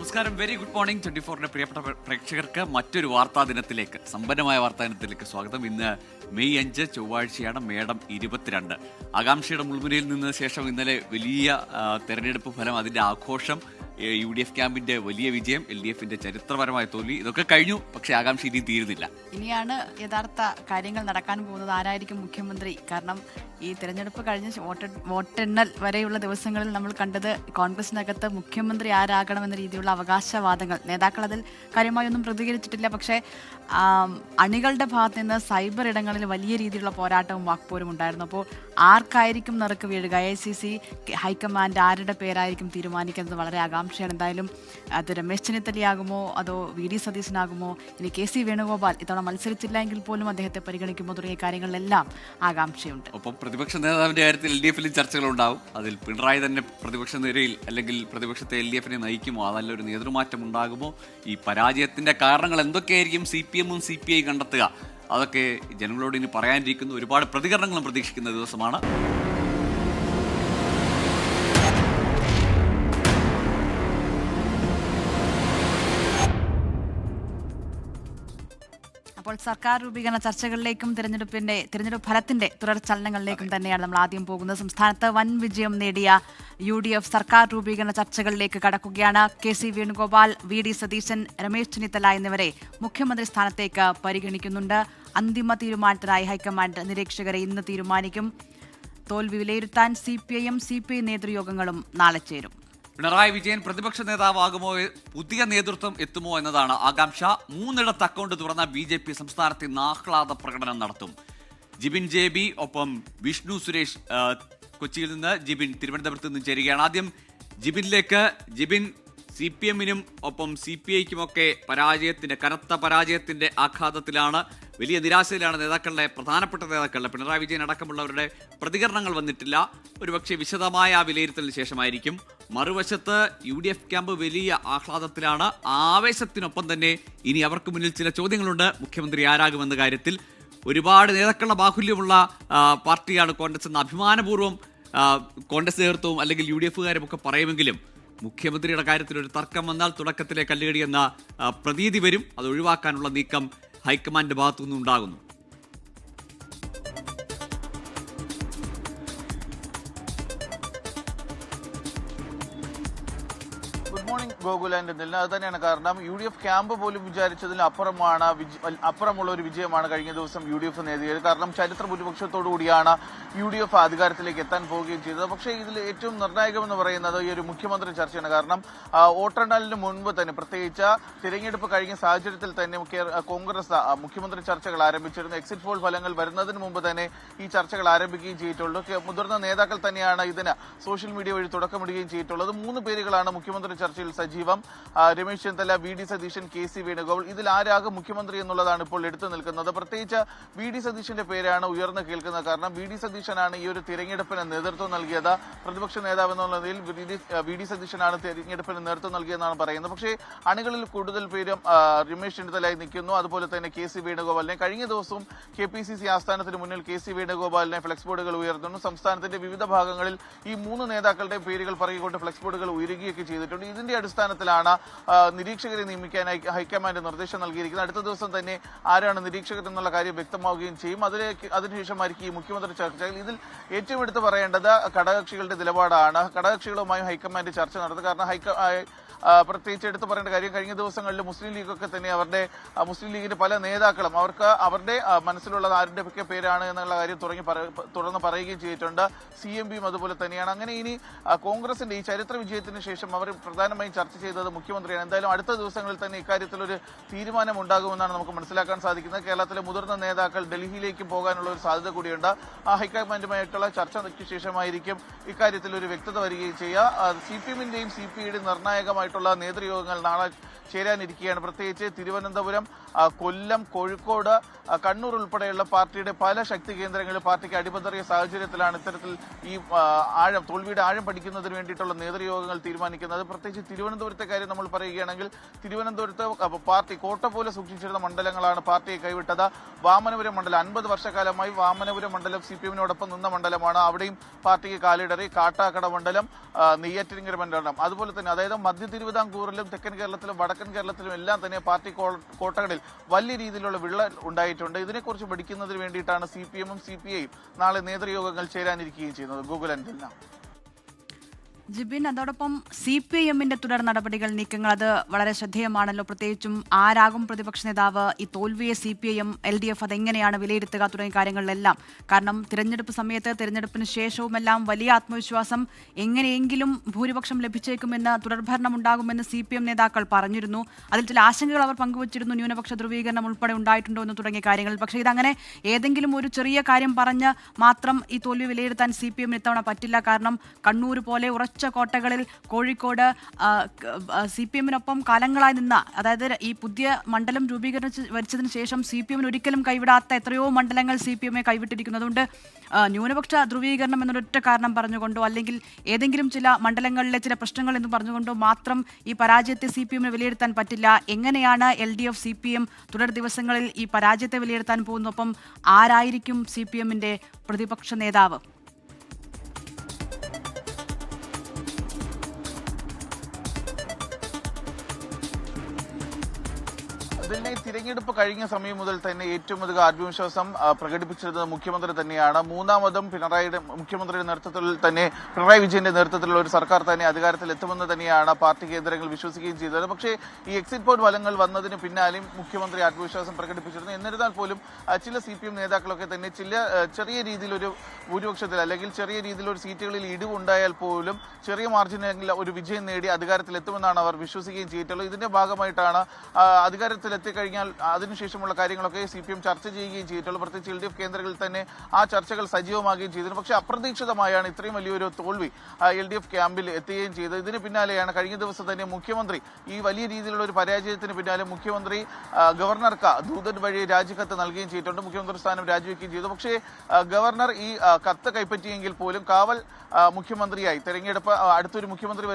നമസ്കാരം, very good morning. 24ന്റെ പ്രിയപ്പെട്ട പ്രേക്ഷകർക്ക് മറ്റൊരു വാർത്താ ദിനത്തിലേക്ക്, സമ്പന്നമായ വാർത്താ ദിനത്തിലേക്ക് സ്വാഗതം. ഇന്ന് മെയ് 5 ചൊവ്വാഴ്ചയാണ്, മേടം 22. ആകാംക്ഷയുടെ മുൾമുനയിൽ നിന്ന് ശേഷം ഇന്നലെ വലിയ തെരഞ്ഞെടുപ്പ് ഫലം, അതിന്റെ ആഘോഷം, UDF ക്യാമ്പിന്റെ വലിയ വിജയം, LDFന്റെ ചരിത്രപരമായ തോൽവി, ഇതൊക്കെ കഴിഞ്ഞു. പക്ഷേ ആകാംക്ഷ ഇനിയും തീരുന്നില്ല. ഇനിയാണ് യഥാർത്ഥ കാര്യങ്ങൾ നടക്കാൻ പോകുന്നത്. ആരായിരിക്കും മുഖ്യമന്ത്രി? കാരണം ഈ തെരഞ്ഞെടുപ്പ് കഴിഞ്ഞ് വോട്ടെണ്ണൽ വരെയുള്ള ദിവസങ്ങളിൽ നമ്മൾ കണ്ടത് കോൺഗ്രസിനകത്ത് മുഖ്യമന്ത്രി ആരാകണമെന്ന രീതിയിലുള്ള അവകാശവാദങ്ങൾ. നേതാക്കൾ അതിൽ കാര്യമായൊന്നും പ്രതികരിച്ചിട്ടില്ല. പക്ഷേ അണികളുടെ ഭാഗത്ത് നിന്ന് സൈബർ ഇടങ്ങളിൽ വലിയ രീതിയിലുള്ള പോരാട്ടവും വാക്പോരും ഉണ്ടായിരുന്നു. അപ്പോൾ ആർക്കായിരിക്കും നറുക്ക് വീഴുക? AICC ഹൈക്കമാൻഡ് ആരുടെ പേരായിരിക്കും തീരുമാനിക്കുന്നത്? വളരെ ആകാംക്ഷയാണ്. എന്തായാലും അത് രമേശ് ചെന്നിത്തലയാകുമോ അതോ VD സതീശനാകുമോ? ഇനി KC വേണുഗോപാൽ ഇത്തവണ മത്സരിച്ചില്ല എങ്കിൽ പോലും അദ്ദേഹത്തെ പരിഗണിക്കുമോ? തുടങ്ങിയ കാര്യങ്ങളിലെല്ലാം ആകാംക്ഷയുണ്ട്. ഒപ്പം പ്രതിപക്ഷ നേതാവിന്റെ കാര്യത്തിൽ LDFലും ചർച്ചകളുണ്ടാവും. അതിൽ പിണറായി തന്നെ പ്രതിപക്ഷ നിരയിൽ അല്ലെങ്കിൽ പ്രതിപക്ഷത്തെ LDFനെ നയിക്കുമോ? അതല്ല ഒരു നേതൃമാറ്റം ഉണ്ടാകുമോ? ഈ പരാജയത്തിന്റെ കാരണങ്ങൾ എന്തൊക്കെയായിരിക്കും CPMഉം CPI കണ്ടെത്തുക? അതൊക്കെ ജനങ്ങളോട് ഇനി പറയാനിരിക്കുന്നു. ഒരുപാട് പ്രതികരണങ്ങളും പ്രതീക്ഷിക്കുന്ന ദിവസമാണ്. അപ്പോൾ സർക്കാർ രൂപീകരണ ചർച്ചകളിലേക്കും തിരഞ്ഞെടുപ്പ് ഫലത്തിന്റെ തുടർ ചലനങ്ങളിലേക്കും തന്നെയാണ് നമ്മൾ ആദ്യം പോകുന്നത്. സംസ്ഥാനത്ത് വൻ വിജയം നേടിയ UDF സർക്കാർ രൂപീകരണ ചർച്ചകളിലേക്ക് കടക്കുകയാണ്. KC വേണുഗോപാൽ, VD സതീശൻ, രമേശ് ചെന്നിത്തല എന്നിവരെ മുഖ്യമന്ത്രി സ്ഥാനത്തേക്ക് പരിഗണിക്കുന്നുണ്ട്. അന്തിമ തീരുമാനത്തിനായി ഹൈക്കമാൻഡ് നിരീക്ഷകരെ ഇന്ന് തീരുമാനിക്കും. തോൽവി വിലയിരുത്താൻ CPIM CPI നേതൃയോഗങ്ങളും നാളെ ചേരും. പിണറായി വിജയൻ പ്രതിപക്ഷ നേതാവാകുമോ? പുതിയ നേതൃത്വം എത്തുമോ എന്നതാണ് ആകാംക്ഷ. 3 അക്കൗണ്ട് തുറന്ന BJP സംസ്ഥാനത്ത് ഇന്ന് ആഹ്ലാദ പ്രകടനം നടത്തും. ജിബിൻ JB, ഒപ്പം വിഷ്ണു സുരേഷ് കൊച്ചിയിൽ നിന്ന്, ജിബിൻ തിരുവനന്തപുരത്ത് നിന്ന് ചേരുകയാണ്. ആദ്യം ജിബിനിലേക്ക്. ജിബിൻ, CPMനും ഒപ്പം CPIക്കുമൊക്കെ കനത്ത പരാജയത്തിന്റെ ആഘാതത്തിലാണ്, വലിയ നിരാശയിലാണ് പ്രധാനപ്പെട്ട നേതാക്കളുടെ പിണറായി വിജയൻ അടക്കമുള്ളവരുടെ പ്രതികരണങ്ങൾ വന്നിട്ടില്ല. ഒരുപക്ഷെ വിശദമായ വിലയിരുത്തലിന് ശേഷമായിരിക്കും. മറുവശത്ത് UDF ക്യാമ്പ് വലിയ ആഹ്ലാദത്തിലാണ്. ആവേശത്തിനൊപ്പം തന്നെ ഇനി അവർക്ക് മുന്നിൽ ചില ചോദ്യങ്ങളുണ്ട്. മുഖ്യമന്ത്രി ആരാകുമെന്ന കാര്യത്തിൽ ഒരുപാട് നേതാക്കളുടെ ബാഹുല്യമുള്ള പാർട്ടിയാണ് കോൺഗ്രസ് എന്ന് അഭിമാനപൂർവ്വം കോൺഗ്രസ് നേതൃത്വവും അല്ലെങ്കിൽ UDFകാരും ഒക്കെ പറയുമെങ്കിലും മുഖ്യമന്ത്രിയുടെ കാര്യത്തിൽ ഒരു തർക്കം വന്നാൽ തുടക്കത്തിലെ കല്ലുകടി എന്ന പ്രതീതി വരും. അത് ഒഴിവാക്കാനുള്ള നീക്കം ഹൈക്കമാൻഡ് ഭാഗത്തുനിന്നും ഉണ്ടാകുന്നു. ഗോകുലാൻഡ് അത് തന്നെയാണ് കാരണം. UDF ക്യാമ്പ് പോലും വിചാരിച്ചതിന് അപ്പുറമുള്ള ഒരു വിജയമാണ് കഴിഞ്ഞ ദിവസം UDF നേടിയത്. കാരണം ചരിത്ര ഭൂരിപക്ഷത്തോടു കൂടിയാണ് UDF അധികാരത്തിലേക്ക് എത്താൻ പോവുകയും ചെയ്തത്. പക്ഷേ ഇതിൽ ഏറ്റവും നിർണായകമെന്ന് പറയുന്നത് ഈ ഒരു മുഖ്യമന്ത്രി ചർച്ചയാണ്. കാരണം വോട്ടെണ്ണലിന് മുൻപ് തന്നെ, പ്രത്യേകിച്ച് തിരഞ്ഞെടുപ്പ് കഴിഞ്ഞ സാഹചര്യത്തിൽ തന്നെ കോൺഗ്രസ് മുഖ്യമന്ത്രി ചർച്ചകൾ ആരംഭിച്ചിരുന്നു. എക്സിറ്റ് പോൾ ഫലങ്ങൾ വരുന്നതിന് മുമ്പ് തന്നെ ഈ ചർച്ചകൾ ആരംഭിക്കുകയും ചെയ്തിട്ടുള്ളൂ. മുതിർന്ന നേതാക്കൾ തന്നെയാണ് ഇതിന് സോഷ്യൽ മീഡിയ വഴി തുടക്കമിടുകയും ചെയ്തിട്ടുള്ളത്. 3 പേരുകളാണ് മുഖ്യമന്ത്രി ചർച്ചയിൽ സജീവം. Ramesh Chennithala, VD Satheesan, KC Venugopal. ഇതിൽ ആരാകും മുഖ്യമന്ത്രി എന്നുള്ളതാണ് ഇപ്പോൾ എടുത്തു നിൽക്കുന്നത്. പ്രത്യേകിച്ച് VD സതീശന്റെ പേരാണ് ഉയർന്നു കേൾക്കുന്നത്. കാരണം VD സതീശനാണ് ഈ ഒരു തിരഞ്ഞെടുപ്പിന് നേതൃത്വം നൽകിയത്. പ്രതിപക്ഷ നേതാവ് എന്നുള്ളതിൽ VD സതീശനാണ് തിരഞ്ഞെടുപ്പിന് നേതൃത്വം നൽകിയെന്നാണ് പറയുന്നത്. പക്ഷേ അണികളിൽ കൂടുതൽ പേരും രമേശ് ചെന്നിത്തലയായി നിൽക്കുന്നു. അതുപോലെ തന്നെ KC വേണുഗോപാലിനെ കഴിഞ്ഞ ദിവസവും KPCC ആസ്ഥാനത്തിന് മുന്നിൽ KC വേണുഗോപാലിനെ ഫ്ലെക്സ് ബോർഡുകൾ ഉയർത്തുന്നു. സംസ്ഥാനത്തിന്റെ വിവിധ ഭാഗങ്ങളിൽ ഈ 3 നേതാക്കളുടെ പേരുകൾ പറയുകൊണ്ട് ഫ്ലെക്സ് ബോർഡുകൾ ഉയരുകയൊക്കെ ചെയ്തിട്ടുണ്ട്. ഇതിന്റെ അടിസ്ഥാനത്തിലാണ് നിരീക്ഷകരെ നിയമിക്കാനായി ഹൈക്കമാൻഡ് നിർദ്ദേശം നൽകിയിരിക്കുന്നത്. അടുത്ത ദിവസം തന്നെ ആരാണ് നിരീക്ഷകർ എന്നുള്ള കാര്യം വ്യക്തമാവുകയും ചെയ്യും. അതിനുശേഷമായിരിക്കും ഈ മുഖ്യമന്ത്രി ചർച്ചകൾ. ഇതിൽ ഏറ്റവും എടുത്തു പറയേണ്ടത് ഘടകകക്ഷികളുടെ നിലപാടാണ്. ഘടകകക്ഷികളുമായും ഹൈക്കമാൻഡ് ചർച്ച നടത്തും. കാരണം പ്രത്യേകിച്ച് എടുത്തു പറയേണ്ട കാര്യം, കഴിഞ്ഞ ദിവസങ്ങളിൽ മുസ്ലിം ലീഗൊക്കെ തന്നെ മുസ്ലിം ലീഗിന്റെ പല നേതാക്കളും അവരുടെ മനസ്സിലുള്ള ആരുടെയൊക്കെ പേരാണ് എന്നുള്ള കാര്യം തുറന്ന് പറയുകയും ചെയ്തിട്ടുണ്ട്. CMPയും അതുപോലെ തന്നെയാണ്. അങ്ങനെ ഇനി കോൺഗ്രസിന്റെ ഈ ചരിത്ര വിജയത്തിന് ശേഷം അവർ പ്രധാനമായും ചർച്ച ചെയ്തത് മുഖ്യമന്ത്രിയാണ്. എന്തായാലും അടുത്ത ദിവസങ്ങളിൽ തന്നെ ഇക്കാര്യത്തിൽ ഒരു തീരുമാനം ഉണ്ടാകുമെന്നാണ് നമുക്ക് മനസ്സിലാക്കാൻ സാധിക്കുന്നത്. കേരളത്തിലെ മുതിർന്ന നേതാക്കൾ ഡൽഹിയിലേക്ക് പോകാനുള്ള ഒരു സാധ്യത കൂടിയുണ്ട്. ഹൈക്കമാൻഡുമായിട്ടുള്ള ചർച്ചയ്ക്ക് ശേഷമായിരിക്കും ഇക്കാര്യത്തിൽ ഒരു വ്യക്തത വരികയും ചെയ്യുക. CPMന്റെയും CPIയുടെയും നിർണായകമായിട്ടുള്ള നേതൃയോഗങ്ങൾ നാളെ ചേരാനിരിക്കുകയാണ്. പ്രത്യേകിച്ച് തിരുവനന്തപുരം, കൊല്ലം, കോഴിക്കോട്, കണ്ണൂർ ഉൾപ്പെടെയുള്ള പാർട്ടിയുടെ പല ശക്തി കേന്ദ്രങ്ങളിൽ പാർട്ടിക്ക് അടിപതറിയ സാഹചര്യത്തിലാണ് ഇത്തരത്തിൽ ഈ തോൽവിയുടെ ആഴം പഠിക്കുന്നതിന് വേണ്ടിയിട്ടുള്ള നേതൃയോഗങ്ങൾ തീരുമാനിക്കുന്നത്. പ്രത്യേകിച്ച് തിരുവനന്തപുരത്തെ കാര്യം നമ്മൾ പറയുകയാണെങ്കിൽ തിരുവനന്തപുരത്ത് പാർട്ടി കോട്ട പോലെ സൂക്ഷിച്ചിരുന്ന മണ്ഡലങ്ങളാണ് പാർട്ടിയെ കൈവിട്ടത്. വാമനപുരം മണ്ഡലം 50 വർഷക്കാലമായി വാമനപുരം മണ്ഡലം CPM-നോടൊപ്പം നിന്ന മണ്ഡലമാണ്. അവിടെയും പാർട്ടിക്ക് കാലിടറി. കാട്ടാക്കട മണ്ഡലം, നെയ്യാറ്റിൻകര മണ്ഡലം, അതുപോലെ തന്നെ അതായത് മധ്യ തിരുവിതാംകൂറിലും തെക്കൻ കേരളത്തിലും വടക്കൻ കേരളത്തിലും എല്ലാം തന്നെ പാർട്ടി കോട്ടകളിൽ വലിയ രീതിയിലുള്ള വിള്ളൽ ഉണ്ടായിട്ടുണ്ട്. ഇതിനെക്കുറിച്ച് പഠിക്കുന്നതിന് വേണ്ടിയിട്ടാണ് CPM-ഉം CPI-യും നാളെ നേതൃയോഗങ്ങൾ ചേരാനിരിക്കുകയും ചെയ്യുന്നത്. ഗൂഗിൾ ജിബിൻ, അതോടൊപ്പം CPIM-ന്റെ തുടർ നടപടികൾ, നീക്കങ്ങൾ അത് വളരെ ശ്രദ്ധേയമാണല്ലോ. പ്രത്യേകിച്ചും ആരാകും പ്രതിപക്ഷ നേതാവ്, ഈ തോൽവിയെ CPIM, LDF അതെങ്ങനെയാണ് വിലയിരുത്തുക തുടങ്ങിയ കാര്യങ്ങളിലെല്ലാം. കാരണം തിരഞ്ഞെടുപ്പ് സമയത്ത്, തിരഞ്ഞെടുപ്പിന് ശേഷവുമെല്ലാം വലിയ ആത്മവിശ്വാസം, എങ്ങനെയെങ്കിലും ഭൂരിപക്ഷം ലഭിച്ചേക്കുമെന്ന്, തുടർഭരണം ഉണ്ടാകുമെന്ന് CPM നേതാക്കൾ പറഞ്ഞിരുന്നു. അതിൽ ചില ആശങ്കകൾ അവർ പങ്കുവച്ചിരുന്നു. ന്യൂനപക്ഷ ധ്രുവീകരണം ഉൾപ്പെടെ ഉണ്ടായിട്ടുണ്ടോ എന്ന് തുടങ്ങിയ കാര്യങ്ങൾ. പക്ഷേ ഇതങ്ങനെ ഏതെങ്കിലും ഒരു ചെറിയ കാര്യം പറഞ്ഞ് മാത്രം ഈ തോൽവി വിലയിരുത്താൻ CPM ഇത്തവണ പറ്റില്ല. കാരണം കണ്ണൂർ പോലെ ഉറച്ച കോട്ടകളിൽ, കോഴിക്കോട് CPM-നൊപ്പം കാലങ്ങളായി നിന്ന, അതായത് ഈ പുതിയ മണ്ഡലം രൂപീകരിച്ചതിന് ശേഷം CPM-ന് ഒരിക്കലും കൈവിടാത്ത എത്രയോ മണ്ഡലങ്ങൾ CPM-നെ കൈവിട്ടിരിക്കുന്നു. അതുകൊണ്ട് ന്യൂനപക്ഷ ധ്രുവീകരണം എന്നൊരൊറ്റ കാരണം പറഞ്ഞുകൊണ്ടോ അല്ലെങ്കിൽ ഏതെങ്കിലും ചില മണ്ഡലങ്ങളിലെ ചില പ്രശ്നങ്ങൾ എന്ന് പറഞ്ഞുകൊണ്ടോ മാത്രം ഈ പരാജയത്തെ CPM-ന് വിലയിരുത്താൻ പറ്റില്ല. എങ്ങനെയാണ് LDF, CPM തുടർ ദിവസങ്ങളിൽ ഈ പരാജയത്തെ വിലയിരുത്താൻ പോകുന്നു? ഒപ്പം ആരായിരിക്കും CPM-ന്റെ പ്രതിപക്ഷ നേതാവ്? അതിനെ തിരഞ്ഞെടുപ്പ് കഴിഞ്ഞ സമയം മുതൽ തന്നെ ഏറ്റവും അധികം ആത്മവിശ്വാസം പ്രകടിപ്പിച്ചിരുന്നത് മുഖ്യമന്ത്രി തന്നെയാണ്. മൂന്നാമതും മുഖ്യമന്ത്രിയുടെ നേതൃത്വത്തിൽ തന്നെ, പിണറായി വിജയന്റെ നേതൃത്വത്തിലുള്ള ഒരു സർക്കാർ തന്നെ അധികാരത്തിൽ എത്തുമെന്ന് തന്നെയാണ് പാർട്ടി കേന്ദ്രങ്ങൾ വിശ്വസിക്കുകയും ചെയ്തത്. പക്ഷേ ഈ എക്സിറ്റ് പോൾ ഫലങ്ങൾ വന്നതിന് പിന്നാലെയും മുഖ്യമന്ത്രി ആത്മവിശ്വാസം പ്രകടിപ്പിച്ചിരുന്നു. എന്നിരുന്നാൽ പോലും ചില CPM നേതാക്കളൊക്കെ തന്നെ ചെറിയ രീതിയിലൊരു ഭൂരിപക്ഷത്തിൽ അല്ലെങ്കിൽ ചെറിയ രീതിയിലൊരു സീറ്റുകളിൽ ഇടിവുണ്ടായാൽ പോലും ചെറിയ മാർജിനിൽ ഒരു വിജയം നേടി അധികാരത്തിലെത്തുമെന്നാണ് അവർ വിശ്വസിക്കുകയും ചെയ്തിട്ടുള്ളത്. ഇതിന്റെ ഭാഗമായിട്ടാണ് എത്തിക്കഴിഞ്ഞാൽ അതിനുശേഷമുള്ള കാര്യങ്ങളൊക്കെ CPM ചർച്ച ചെയ്യുകയും ചെയ്തിട്ടുള്ളൂ. പ്രത്യേകിച്ച് LDF കേന്ദ്രങ്ങളിൽ തന്നെ ആ ചർച്ചകൾ സജീവമാകുകയും ചെയ്തിരുന്നു. പക്ഷേ അപ്രതീക്ഷിതമായാണ് ഇത്രയും വലിയൊരു തോൽവി LDF ക്യാമ്പിൽ എത്തുകയും ചെയ്തത്. ഇതിന് പിന്നാലെയാണ് കഴിഞ്ഞ ദിവസം തന്നെ മുഖ്യമന്ത്രി ഈ വലിയ രീതിയിലുള്ള ഒരു പരാജയത്തിന് പിന്നാലെ മുഖ്യമന്ത്രി ഗവർണർക്ക് ദൂതൻ വഴി രാജിക്കത്ത് നൽകുകയും ചെയ്തിട്ടുണ്ട്. മുഖ്യമന്ത്രി സ്ഥാനം രാജിവെക്കുകയും ചെയ്തു. പക്ഷേ ഗവർണർ ഈ കത്ത് കൈപ്പറ്റിയെങ്കിൽ പോലും കാവൽ മുഖ്യമന്ത്രിയായി തെരഞ്ഞെടുപ്പ് അടുത്തൊരു മുഖ്യമന്ത്രി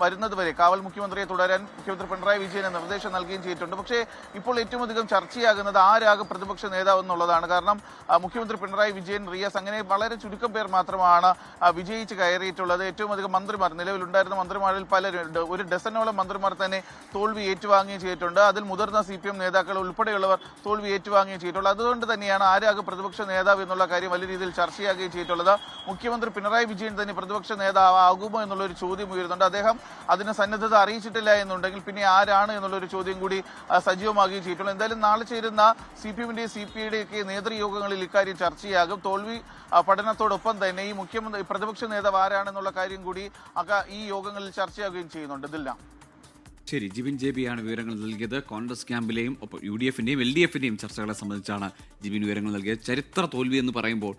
വരുന്നതുവരെ കാവൽ മുഖ്യമന്ത്രിയെ തുടരാൻ മുഖ്യമന്ത്രി പിണറായി വിജയന് നിർദ്ദേശം നൽകുകയും ചെയ്തിട്ടുണ്ട്. പക്ഷേ ഇപ്പോൾ ഏറ്റവും അധികം ചർച്ചയാകുന്നത് ആരാകും പ്രതിപക്ഷ നേതാവ് എന്നുള്ളതാണ്. കാരണം മുഖ്യമന്ത്രി പിണറായി വിജയൻ, റിയാസ് അങ്ങനെ വളരെ ചുരുക്കം പേർ മാത്രമാണ് വിജയിച്ച് കയറിയിട്ടുള്ളത്. ഏറ്റവും അധികം മന്ത്രിമാർ, നിലവിലുണ്ടായിരുന്ന മന്ത്രിമാരിൽ പലരും, ഒരു ഡസനോളം മന്ത്രിമാർ തന്നെ തോൽവി ഏറ്റുവാങ്ങുകയും ചെയ്തിട്ടുണ്ട്. അതിൽ മുതിർന്ന CPM നേതാക്കൾ ഉൾപ്പെടെയുള്ളവർ തോൽവി ഏറ്റുവാങ്ങുകയും ചെയ്തിട്ടുള്ളത്. അതുകൊണ്ട് തന്നെയാണ് ആരാകും പ്രതിപക്ഷ നേതാവ് എന്നുള്ള കാര്യം വലിയ രീതിയിൽ ചർച്ചയാകുകയും ചെയ്തിട്ടുള്ളത്. മുഖ്യമന്ത്രി പിണറായി വിജയൻ തന്നെ പ്രതിപക്ഷ നേതാവാകുമോ എന്നുള്ളൊരു ചോദ്യം ഉയരുന്നുണ്ട്. അദ്ദേഹം അതിന് സന്നദ്ധത അറിയിച്ചിട്ടില്ല എന്നുണ്ടെങ്കിൽ പിന്നെ ആരാണ് എന്നുള്ളൊരു ചോദ്യം കൂടി സജീവമാകുകയും ചെയ്തിട്ടുള്ളൂ. എന്തായാലും നാളെ ചേരുന്ന CPM-ന്റെയും CPI-യുടെയും ഒക്കെ നേതൃയോഗങ്ങളിൽ ഇക്കാര്യം ചർച്ചയാകും. തോൽവി പഠനത്തോടൊപ്പം തന്നെ ഈ പ്രതിപക്ഷ നേതാവ് ആരാണെന്നുള്ള കാര്യം കൂടി ഈ യോഗങ്ങളിൽ ചർച്ചയാകുകയും ചെയ്യുന്നുണ്ട്. ഇതില്ല. ശരി, ജിബിൻ JB ആണ് വിവരങ്ങൾ നൽകിയത്. കോൺഗ്രസ് ക്യാമ്പിലെയും ഒപ്പം UDF-ന്റെയും LDF-ന്റെയും ചർച്ചകളെ സംബന്ധിച്ചാണ് ജിബിൻ വിവരങ്ങൾ നൽകിയത്. ചരിത്ര തോൽവി എന്ന് പറയുമ്പോൾ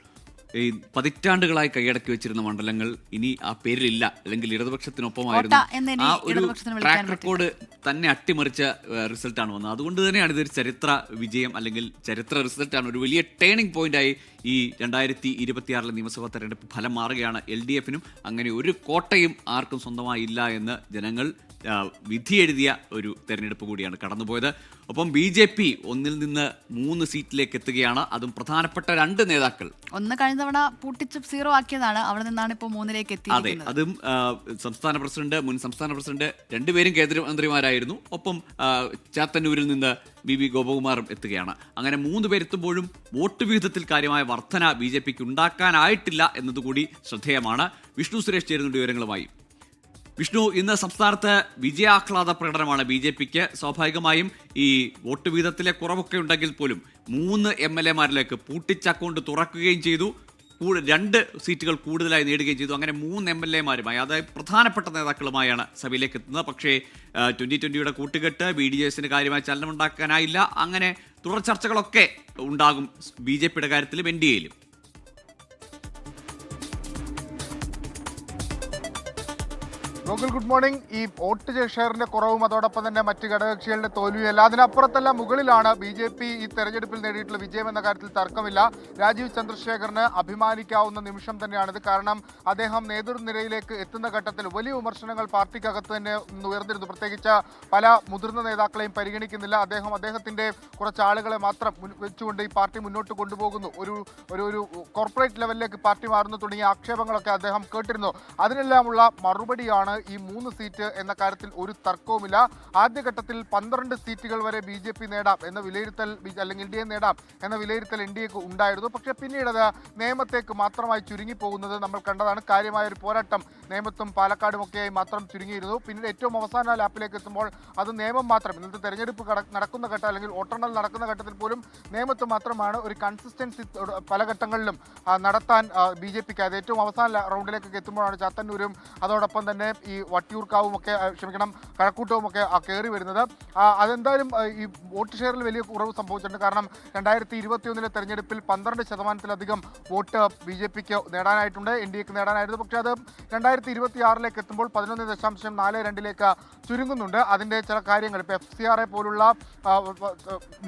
ഈ പതിറ്റാണ്ടുകളായി കൈയടക്കി വെച്ചിരുന്ന മണ്ഡലങ്ങൾ ഇനി ആ പേരിലില്ല, അല്ലെങ്കിൽ ഇടതുപക്ഷത്തിനൊപ്പമായിരുന്നു. ആ ഒരു ട്രാക്ക് റെക്കോർഡ് തന്നെ അട്ടിമറിച്ച റിസൾട്ടാണ് വന്നത്. അതുകൊണ്ട് തന്നെയാണ് ഇതൊരു ചരിത്ര വിജയം അല്ലെങ്കിൽ ചരിത്ര റിസൾട്ടാണ്. ഒരു വലിയ ടേണിംഗ് പോയിന്റായി ഈ 2026 നിയമസഭാ തെരഞ്ഞെടുപ്പ് ഫലം മാറുകയാണ്. LDF-നും അങ്ങനെ ഒരു കോട്ടയും ആർക്കും സ്വന്തമായില്ല എന്ന് ജനങ്ങൾ വിധി എഴുതിയ ഒരു തെരഞ്ഞെടുപ്പ് കൂടിയാണ് കടന്നുപോയത്. ഒപ്പം BJP 1 നിന്ന് 3 സീറ്റിലേക്ക് എത്തുകയാണ്. അതും പ്രധാനപ്പെട്ട 2 നേതാക്കൾ. ഒന്ന് കഴിഞ്ഞ തവണ പൂട്ടിച്ച് 0 ആക്കിയതാണ്, അവിടെ നിന്നാണ് ഇപ്പോൾ 3ലേക്ക് എത്തിയിരിക്കുന്നത്. അതെ, അതും മുൻ സംസ്ഥാന പ്രസിഡന്റ് 2 പേരും കേന്ദ്രമന്ത്രിമാരായിരുന്നു. ഒപ്പം ചാത്തന്നൂരിൽ നിന്ന് BB ഗോപകുമാറും എത്തുകയാണ്. അങ്ങനെ 3 പേരെത്തുമ്പോഴും വോട്ട് വിഹിതത്തിൽ കാര്യമായ വർധന BJPക്ക് ഉണ്ടാക്കാനായിട്ടില്ല എന്നതുകൂടി ശ്രദ്ധേയമാണ്. വിഷ്ണു സുരേഷ് ചേരുന്നുണ്ട് വിവരങ്ങളുമായി. വിഷ്ണു, ഇന്ന് സംസ്ഥാനത്ത് വിജയാഹ്ലാദ പ്രകടനമാണ് BJPക്ക്. സ്വാഭാവികമായും ഈ വോട്ട് വീതത്തിലെ കുറവൊക്കെ ഉണ്ടെങ്കിൽ പോലും 3 MLA-മാരിലേക്ക് പൂട്ടിച്ച അക്കൗണ്ട് തുറക്കുകയും ചെയ്തു. 2 സീറ്റുകൾ കൂടുതലായി നേടുകയും ചെയ്തു. അങ്ങനെ 3 MLA-മാരുമായി, അതായത് പ്രധാനപ്പെട്ട നേതാക്കളുമായാണ് സഭയിലേക്ക് എത്തുന്നത്. പക്ഷേ 2020 കൂട്ടുകെട്ട് BDS-ന് കാര്യമായ ചലനമുണ്ടാക്കാനായില്ല. അങ്ങനെ തുടർ ചർച്ചകളൊക്കെ ഉണ്ടാകും BJPയുടെ കാര്യത്തിലും NDA-യിലും. Gokul good morning. ഈ വോട്ട് ഷെയറിന്റെ കുറവും അതോടൊപ്പം തന്നെ മറ്റ് ഘടകകക്ഷികളുടെ തോൽവിയല്ല, അതിനപ്പുറത്തെല്ലാം മുകളിലാണ് BJP ഈ തെരഞ്ഞെടുപ്പിൽ നേടിയിട്ടുള്ള വിജയം എന്ന കാര്യത്തിൽ തർക്കമില്ല. രാജീവ് ചന്ദ്രശേഖറിന് അഭിമാനിക്കാവുന്ന നിമിഷം തന്നെയാണിത്. കാരണം അദ്ദേഹം നേതൃനിരയിലേക്ക് എത്തുന്ന ഘട്ടത്തിൽ വലിയ വിമർശനങ്ങൾ പാർട്ടിക്കകത്ത് തന്നെ ഉയർന്നിരുന്നു. പ്രത്യേകിച്ച് പല മുതിർന്ന നേതാക്കളെയും പരിഗണിക്കുന്നില്ല. അദ്ദേഹത്തിന്റെ കുറച്ച് ആളുകളെ മാത്രം വെച്ചുകൊണ്ട് ഈ പാർട്ടി മുന്നോട്ട് കൊണ്ടുപോകുന്നു, ഒരു കോർപ്പറേറ്റ് ലെവലിലേക്ക് പാർട്ടി മാറുന്നു തുടങ്ങിയ ആക്ഷേപങ്ങളൊക്കെ അദ്ദേഹം കേട്ടിരുന്നു. അതിനെല്ലാമുള്ള മറുപടിയാണ് ഈ 3 സീറ്റ് എന്ന കാര്യത്തിൽ ഒരു തർക്കവുമില്ല. ആദ്യഘട്ടത്തിൽ 12 സീറ്റുകൾ വരെ BJP നേടാം എന്ന വിലയിരുത്തൽ, അല്ലെങ്കിൽ NDA നേടാം എന്ന വിലയിരുത്തൽ NDAക്ക് ഉണ്ടായിരുന്നു. പക്ഷേ പിന്നീട് അത് നേമത്തേക്ക് മാത്രമായി ചുരുങ്ങിപ്പോകുന്നത് നമ്മൾ കണ്ടതാണ്. കാര്യമായ ഒരു പോരാട്ടം നേമത്തും പാലക്കാടുമൊക്കെയായി മാത്രം ചുരുങ്ങിയിരുന്നു. പിന്നീട് ഏറ്റവും അവസാന ലാപ്പിലേക്ക് എത്തുമ്പോൾ അത് നേമം മാത്രം, ഇന്നത്തെ തെരഞ്ഞെടുപ്പ് നടക്കുന്ന ഘട്ടം അല്ലെങ്കിൽ വോട്ടെണ്ണൽ നടക്കുന്ന ഘട്ടത്തിൽ പോലും നേമത്ത് മാത്രമാണ് ഒരു കൺസിസ്റ്റൻസി പല ഘട്ടങ്ങളിലും നടത്താൻ BJPക്ക്. അത് ഏറ്റവും അവസാന റൗണ്ടിലേക്കൊക്കെ എത്തുമ്പോഴാണ് ചാത്തന്നൂരും അതോടൊപ്പം തന്നെ ഈ വട്ടിയൂർക്കാവും ഒക്കെ കഴക്കൂട്ടവും ഒക്കെ കയറി വരുന്നത്. അതെന്തായാലും ഈ വോട്ട് ഷെയറിൽ വലിയ കുറവ് സംഭവിച്ചിട്ടുണ്ട്. കാരണം 2021 തെരഞ്ഞെടുപ്പിൽ 12% വോട്ട് BJPക്ക് നേടാനായിട്ടുണ്ട്, NDAക്ക് നേടാനായിരുന്നു. പക്ഷേ അത് 2026 എത്തുമ്പോൾ 11.42 ചുരുങ്ങുന്നുണ്ട്. അതിൻ്റെ ചില കാര്യങ്ങൾ ഇപ്പോൾ FCRA പോലുള്ള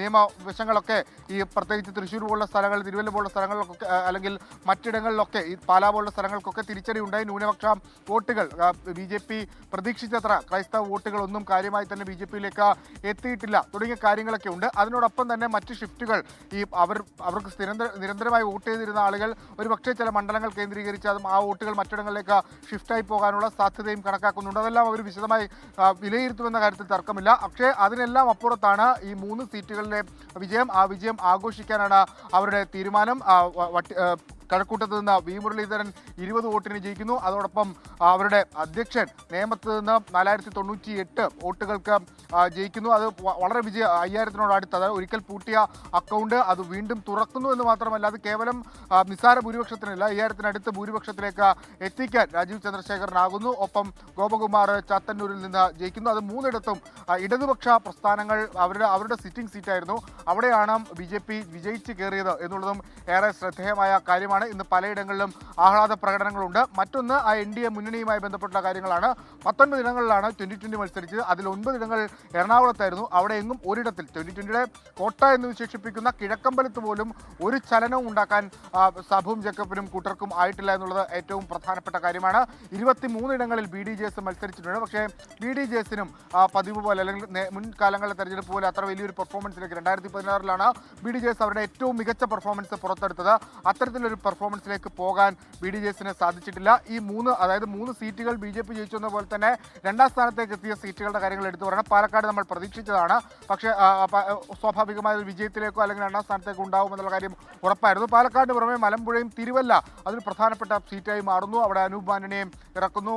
നിയമവശങ്ങളൊക്കെ ഈ പ്രത്യേകിച്ച് തൃശ്ശൂർ പോലുള്ള സ്ഥലങ്ങൾ, തിരുവല്ല പോലുള്ള സ്ഥലങ്ങളിലൊക്കെ അല്ലെങ്കിൽ മറ്റിടങ്ങളിലൊക്കെ ഈ പാലാ പോലുള്ള സ്ഥലങ്ങൾക്കൊക്കെ തിരിച്ചടി ഉണ്ടായി. ന്യൂനപക്ഷ വോട്ടുകൾ BJP പ്രതീക്ഷിച്ചത്ര ക്രൈസ്തവ വോട്ടുകളൊന്നും കാര്യമായി തന്നെ BJPയിലേക്ക് എത്തിയിട്ടില്ല തുടങ്ങിയ കാര്യങ്ങളൊക്കെ ഉണ്ട്. അതിനോടൊപ്പം തന്നെ മറ്റ് ഷിഫ്റ്റുകൾ, ഈ അവർക്ക് നിരന്തരമായി വോട്ട് ചെയ്തിരുന്ന ആളുകൾ ഒരു പക്ഷേ ചില മണ്ഡലങ്ങൾ കേന്ദ്രീകരിച്ച് അതും ആ വോട്ടുകൾ മറ്റിടങ്ങളിലേക്ക് ഷിഫ്റ്റായി പോകാനുള്ള സാധ്യതയും കണക്കാക്കുന്നുണ്ട്. അതെല്ലാം അവർ വിശദമായി വിലയിരുത്തുമെന്ന കാര്യത്തിൽ തർക്കമില്ല. പക്ഷേ അതിനെല്ലാം അപ്പുറത്താണ് ഈ 3 സീറ്റുകളിലെ വിജയം. ആ വിജയം ആഘോഷിക്കാനാണ് അവരുടെ തീരുമാനം. കഴക്കൂട്ടത്ത് നിന്ന് V. മുരളീധരൻ 20 വോട്ടിന് ജയിക്കുന്നു. അതോടൊപ്പം അവരുടെ അധ്യക്ഷൻ നേമത്ത് നിന്ന് 4098 വോട്ടുകൾക്ക് ജയിക്കുന്നു. അത് വളരെ 5000-നോട് അടുത്ത്, അതായത് ഒരിക്കൽ പൂട്ടിയ അക്കൗണ്ട് അത് വീണ്ടും തുറക്കുന്നു എന്ന് മാത്രമല്ല, അത് കേവലം നിസ്സാര ഭൂരിപക്ഷത്തിനല്ല, 5000-നടുത്ത് ഭൂരിപക്ഷത്തിലേക്ക് എത്തിക്കാൻ രാജീവ് ചന്ദ്രശേഖരനാകുന്നു. ഒപ്പം ഗോപകുമാർ ചാത്തന്നൂരിൽ നിന്ന് ജയിക്കുന്നു. അത് 3ഇടത്തും ഇടതുപക്ഷ പ്രസ്ഥാനങ്ങൾ അവരുടെ സിറ്റിംഗ് സീറ്റായിരുന്നു. അവിടെയാണ് BJP വിജയിച്ച് കയറിയത് എന്നുള്ളതും ഏറെ ശ്രദ്ധേയമായ കാര്യമാണ്. ഇന്ന് പലയിടങ്ങളിലും ആഹ്ലാദ പ്രകടനങ്ങളുണ്ട്. മറ്റൊന്ന് ആ NDA മുന്നണിയുമായി ബന്ധപ്പെട്ട കാര്യങ്ങളാണ്. 19 ഇടങ്ങളിലാണ് 2020 മത്സരിച്ചത്. അതിൽ 9 ഇടങ്ങൾ എറണാകുളത്തായിരുന്നു. അവിടെ എങ്ങും ഒരിടത്തിൽ 2020 കോട്ട എന്ന് വിശേഷിപ്പിക്കുന്ന കിഴക്കമ്പലത്ത് പോലും ഒരു ചലനവും ഉണ്ടാക്കാൻ സാബുവും ജേക്കബിനും കൂട്ടർക്കും ആയിട്ടില്ല എന്നുള്ളത് ഏറ്റവും പ്രധാനപ്പെട്ട കാര്യമാണ്. 23 ഇടങ്ങളിൽ BDJS മത്സരിച്ചിട്ടുണ്ട്. പക്ഷേ BDJSനും പതിവ് പോലെ അല്ലെങ്കിൽ മുൻകാലങ്ങളിലെ തെരഞ്ഞെടുപ്പ് പോലെ അത്ര വലിയൊരു പെർഫോമൻസിലേക്ക് 2016 BDJS അവരുടെ ഏറ്റവും മികച്ച പെർഫോമൻസ് പുറത്തെടുത്തത്. അത്തരത്തിലൊരു പെർഫോമൻസിലേക്ക് പോകാൻ BDJSന് സാധിച്ചിട്ടില്ല. ഈ 3 സീറ്റുകൾ BJP ജയിച്ചു എന്ന പോലെ തന്നെ 2ാം സ്ഥാനത്തേക്ക് എത്തിയ സീറ്റുകളുടെ കാര്യങ്ങൾ എടുത്തു പറയണം. പാലക്കാട് നമ്മൾ പ്രതീക്ഷിച്ചതാണ്. പക്ഷേ സ്വാഭാവികമായ ഒരു വിജയത്തിലേക്കോ അല്ലെങ്കിൽ 2ാം സ്ഥാനത്തേക്കോ ഉണ്ടാകുമെന്നുള്ള കാര്യം ഉറപ്പായിരുന്നു. പാലക്കാട് പുറമെ മലമ്പുഴയും തിരുവല്ല അതൊരു പ്രധാനപ്പെട്ട സീറ്റായി മാറുന്നു. അവിടെ അനൂപ് ആന്റണിയെ ഇറക്കുന്നു.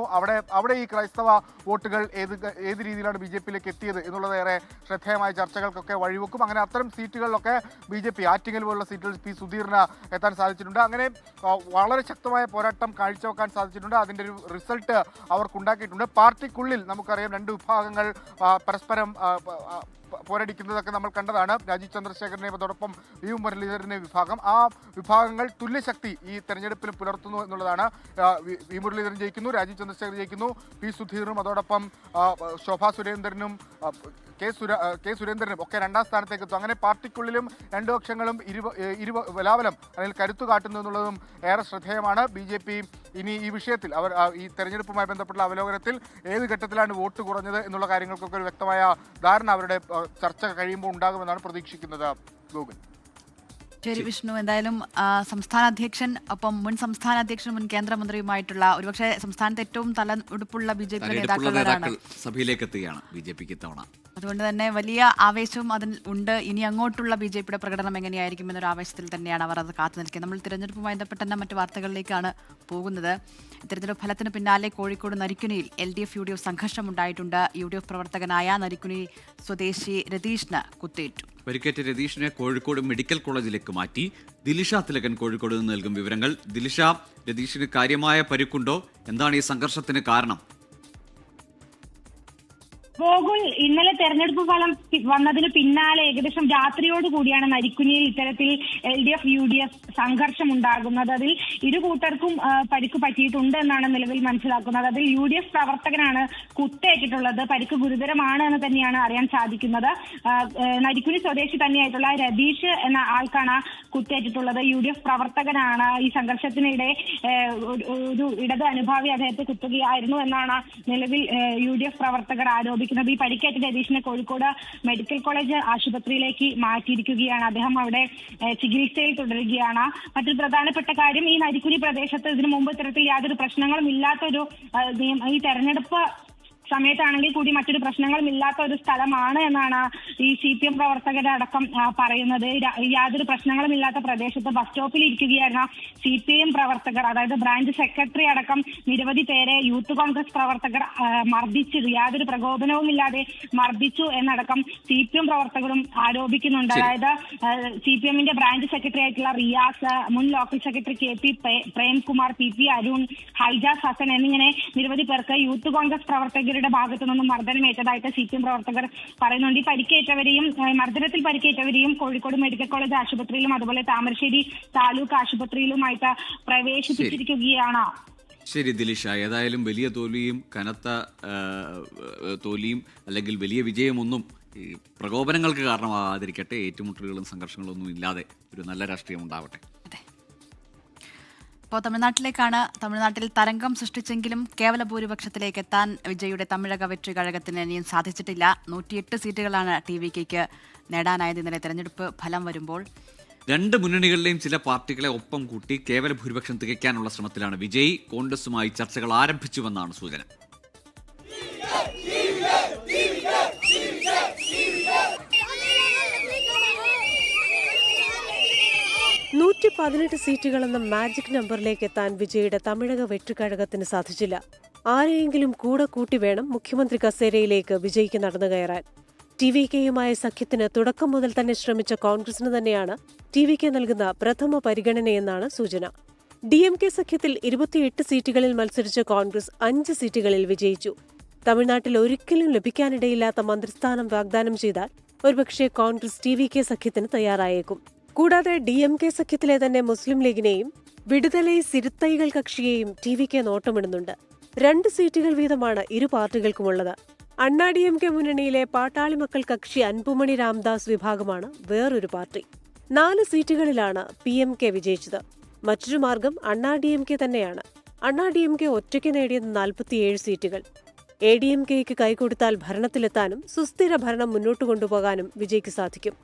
അവിടെ ഈ ക്രൈസ്തവ വോട്ടുകൾ ഏത് രീതിയിലാണ് BJPയിലേക്ക് എത്തിയത് എന്നുള്ളത് ഏറെ ശ്രദ്ധേയമായ ചർച്ചകൾക്കൊക്കെ വഴിവെക്കും. അങ്ങനെ അത്തരം സീറ്റുകളിലൊക്കെ BJP ആറ്റിങ്ങൽ പോലുള്ള സീറ്റുകളിൽ P. സുധീറിന് എത്താൻ സാധിച്ചിട്ടുണ്ട്. അങ്ങനെ വളരെ ശക്തമായ പോരാട്ടം കാഴ്ചവെക്കാൻ സാധിച്ചിട്ടുണ്ട്. അതിൻ്റെ ഒരു റിസൾട്ട് അവർക്കുണ്ടാക്കിയിട്ടുണ്ട്. പാർട്ടിക്കുള്ളിൽ നമുക്കറിയാം 2 വിഭാഗങ്ങൾ പരസ്പരം പോരടിക്കുന്നതൊക്കെ നമ്മൾ കണ്ടതാണ്. രാജീവ് ചന്ദ്രശേഖരനെ അതോടൊപ്പം V. മുരളീധരനെ വിഭാഗം, ആ വിഭാഗങ്ങൾ തുല്യശക്തി ഈ തെരഞ്ഞെടുപ്പിൽ പുലർത്തുന്നു എന്നുള്ളതാണ്. V. മുരളീധരൻ ജയിക്കുന്നു, രാജീവ് ചന്ദ്രശേഖർ ജയിക്കുന്നു, P. സുധീറും അതോടൊപ്പം ശോഭാ സുരേന്ദ്രനും കെ സുരേന്ദ്രനും ഒക്കെ 2ാം സ്ഥാനത്തേക്ക് എത്തും. അങ്ങനെ പാർട്ടിക്കുള്ളിലും 2 പക്ഷങ്ങളും ബലാബലം അല്ലെങ്കിൽ കരുത്തു കാട്ടുന്നു എന്നുള്ളതും ഏറെ ശ്രദ്ധേയമാണ്. BJP ഇനി ഈ വിഷയത്തിൽ അവർ ഈ തെരഞ്ഞെടുപ്പുമായി ബന്ധപ്പെട്ട അവലോകനത്തിൽ ഏത് ഘട്ടത്തിലാണ് വോട്ട് കുറഞ്ഞത് എന്നുള്ള കാര്യങ്ങൾക്കൊക്കെ ഒരു വ്യക്തമായ ധാരണ അവരുടെ ചർച്ച കഴിയുമ്പോൾ ഉണ്ടാകുമെന്നാണ് പ്രതീക്ഷിക്കുന്നത്. ഗൂഗിൾ. ശരി വിഷ്ണു, എന്തായാലും സംസ്ഥാന അധ്യക്ഷൻ ഒപ്പം മുൻ സംസ്ഥാന അധ്യക്ഷൻ മുൻ കേന്ദ്രമന്ത്രിയുമായിട്ടുള്ള ഒരുപക്ഷെ സംസ്ഥാനത്ത് ഏറ്റവും തലയെടുപ്പുള്ള BJP നേതാക്കൾ സഭയിലേക്ക് എത്തുകയാണ് BJPക്ക് ഇത്തവണ. അതുകൊണ്ട് തന്നെ വലിയ ആവേശവും അതിൽ ഉണ്ട്. ഇനി അങ്ങോട്ടുള്ള BJPയുടെ പ്രകടനം എങ്ങനെയായിരിക്കും എന്നൊരു ആവേശത്തിൽ തന്നെയാണ് അവർ അത് കാത്തു നിൽക്കുന്നത്. നമ്മൾ തിരഞ്ഞെടുപ്പുമായി ബന്ധപ്പെട്ട തന്നെ മറ്റു വാർത്തകളിലേക്കാണ് പോകുന്നത്. തിരഞ്ഞെടുപ്പ് ഫലത്തിന് പിന്നാലെ കോഴിക്കോട് നരിക്കുനിയിൽ LDF UDF സംഘർഷമുണ്ടായിട്ടുണ്ട്. UDF പ്രവർത്തകനായ നരിക്കുനി സ്വദേശി രതീഷിന് കുത്തേറ്റു. പരിക്കേറ്റ രതീഷിനെ കോഴിക്കോട് മെഡിക്കൽ കോളേജിലേക്ക് മാറ്റി. ദിലിഷ തിലകൻ കോഴിക്കോട് നിന്ന് നൽകും വിവരങ്ങൾ. ദിലിഷ, രതീഷിന് കാര്യമായ പരിക്കുണ്ടോ? എന്താണ് ഈ സംഘർഷത്തിന് കാരണം? ഗോകുൽ, ഇന്നലെ തെരഞ്ഞെടുപ്പ് ഫലം വന്നതിന് പിന്നാലെ ഏകദേശം രാത്രിയോട് കൂടിയാണ് നരിക്കുനിയിൽ ഇത്തരത്തിൽ LDF UDF സംഘർഷം ഉണ്ടാകുന്നത്. അതിൽ ഇരു കൂട്ടർക്കും പരിക്ക് പറ്റിയിട്ടുണ്ട് എന്നാണ് നിലവിൽ മനസ്സിലാക്കുന്നത്. അതിൽ UDF പ്രവർത്തകനാണ് കുത്തേറ്റിട്ടുള്ളത്. പരിക്ക് ഗുരുതരമാണ് എന്ന് തന്നെയാണ് അറിയാൻ സാധിക്കുന്നത്. നരിക്കുനി സ്വദേശി തന്നെയായിട്ടുള്ള രതീഷ് എന്ന ആൾക്കാണ് കുത്തേറ്റിട്ടുള്ളത്. UDF പ്രവർത്തകനാണ്. ഈ സംഘർഷത്തിനിടെ ഒരു ഇടത് അനുഭാവി അദ്ദേഹത്തെ കുത്തുകയായിരുന്നു എന്നാണ് നിലവിൽ UDF പ്രവർത്തകർ ആരോപിക്കുന്നത്. ഈ പരിക്കേറ്റ രതീഷിനെ കോഴിക്കോട് മെഡിക്കൽ കോളേജ് ആശുപത്രിയിലേക്ക് മാറ്റിയിരിക്കുകയാണ്. അദ്ദേഹം അവിടെ ചികിത്സയിൽ തുടരുകയാണ്. മറ്റൊരു പ്രധാനപ്പെട്ട കാര്യം, ഈ നരിക്കുനി പ്രദേശത്ത് ഇതിനു മുമ്പ് ഇത്തരത്തിൽ യാതൊരു പ്രശ്നങ്ങളും ഇല്ലാത്തൊരു ഈ തെരഞ്ഞെടുപ്പ് സമയത്താണെങ്കിൽ കൂടി മറ്റൊരു പ്രശ്നങ്ങളും ഇല്ലാത്ത ഒരു സ്ഥലമാണ് എന്നാണ് ഈ CPM പ്രവർത്തകരടക്കം പറയുന്നത്. യാതൊരു പ്രശ്നങ്ങളും ഇല്ലാത്ത പ്രദേശത്ത് ബസ് സ്റ്റോപ്പിൽ ഇരിക്കുകയായിരുന്ന CPM പ്രവർത്തകർ, അതായത് ബ്രാഞ്ച് സെക്രട്ടറി അടക്കം നിരവധി പേരെ യൂത്ത് കോൺഗ്രസ് പ്രവർത്തകർ മർദ്ദിച്ചു, യാതൊരു പ്രകോപനവും ഇല്ലാതെ മർദ്ദിച്ചു എന്നടക്കം CPM പ്രവർത്തകരും ആരോപിക്കുന്നുണ്ട്. അതായത് CPMന്റെ ബ്രാഞ്ച് സെക്രട്ടറി ആയിട്ടുള്ള റിയാസ്, മുൻ local secretary KP Premkumar, PP Arun, Hijas Hasan എന്നിങ്ങനെ നിരവധി പേർക്ക് യൂത്ത് കോൺഗ്രസ് പ്രവർത്തകർ ഭാഗത്തു നിന്നും മർദ്ദനമേറ്റതായിട്ട് CPM പ്രവർത്തകർ പറയുന്നുണ്ട്. ഈ പരിക്കേറ്റവരെയും മർദ്ദനത്തിൽ പരിക്കേറ്റവരെയും കോഴിക്കോട് മെഡിക്കൽ കോളേജ് ആശുപത്രിയിലും അതുപോലെ താമരശ്ശേരി താലൂക്ക് ആശുപത്രിയിലുമായിട്ട് പ്രവേശിപ്പിച്ചിരിക്കുകയാണ്. ശരി ദിലിഷ, ഏതായാലും വലിയ തോൽവിയും കനത്ത തോൽവിയും അല്ലെങ്കിൽ വലിയ വിജയമൊന്നും ഈ പ്രകോപനങ്ങൾക്ക് കാരണമാകാതിരിക്കട്ടെ. ഏറ്റുമുട്ടലുകളും സംഘർഷങ്ങളും ഒന്നും ഇല്ലാതെ ഒരു നല്ല രാഷ്ട്രീയം ഉണ്ടാവട്ടെ. ഇപ്പോൾ തമിഴ്നാട്ടിലേക്കാണ്. തമിഴ്നാട്ടിൽ തരംഗം സൃഷ്ടിച്ചെങ്കിലും കേവല ഭൂരിപക്ഷത്തിലേക്ക് എത്താൻ വിജയുടെ തമിഴക വെற்றி കഴകത്തിന് ഇനിയും സാധിച്ചിട്ടില്ല. 108 സീറ്റുകളാണ് TVKയ്ക്ക് നേടാനായത് ഇന്നലെ തെരഞ്ഞെടുപ്പ് ഫലം വരുമ്പോൾ. രണ്ട് മുന്നണികളിലെയും ചില പാർട്ടികളെ ഒപ്പം കൂട്ടി കേവല ഭൂരിപക്ഷം തികയ്ക്കാനുള്ള ശ്രമത്തിലാണ് വിജയ്. കോൺഗ്രസുമായി ചർച്ചകൾ ആരംഭിച്ചുവെന്നാണ് സൂചന. 118 സീറ്റുകളെന്ന മാജിക് നമ്പറിലേക്ക് എത്താൻ വിജയുടെ തമിഴക വെற்றிക്കഴകത്തിന് സാധിച്ചില്ല. ആരെയെങ്കിലും കൂടെ കൂട്ടി വേണം മുഖ്യമന്ത്രി കസേരയിലേക്ക് വിജയ്ക്ക് നടന്നു കയറാൻ. TVKയുമായ സഖ്യത്തിന് തുടക്കം മുതൽ തന്നെ ശ്രമിച്ച കോൺഗ്രസിന് തന്നെയാണ് TVK നൽകുന്ന പ്രഥമ പരിഗണനയെന്നാണ് സൂചന. DMK സഖ്യത്തിൽ 28 സീറ്റുകളിൽ മത്സരിച്ച കോൺഗ്രസ് 5 സീറ്റുകളിൽ വിജയിച്ചു. തമിഴ്നാട്ടിൽ ഒരിക്കലും ലഭിക്കാനിടയില്ലാത്ത മന്ത്രിസ്ഥാനം വാഗ്ദാനം ചെയ്താൽ ഒരുപക്ഷെ കോൺഗ്രസ് TVK സഖ്യത്തിന് തയ്യാറായേക്കും. കൂടാതെ DMK സഖ്യത്തിലെ തന്നെ മുസ്ലിം ലീഗിനെയും വിടുതലൈ സിരുത്തൈകൾ കക്ഷിയെയും TVK നോട്ടമിടുന്നുണ്ട്. 2 സീറ്റുകൾ വീതമാണ് ഇരു പാർട്ടികൾക്കുമുള്ളത്. അണ്ണാ DMK മുന്നണിയിലെ പാട്ടാളിമക്കൾ കക്ഷി അൻപുമണി രാംദാസ് വിഭാഗമാണ് വേറൊരു പാർട്ടി. 4 സീറ്റുകളിലാണ് PMK വിജയിച്ചത്. മറ്റൊരു മാർഗം അണ്ണാ DMK തന്നെയാണ്. അണ്ണാ DMK ഒറ്റയ്ക്ക് നേടിയത് 47 സീറ്റുകൾ. ADMKയ്ക്ക് കൈകൊടുത്താൽ ഭരണത്തിലെത്താനും സുസ്ഥിര ഭരണം മുന്നോട്ട് കൊണ്ടുപോകാനും വിജയ്ക്ക് സാധിക്കും.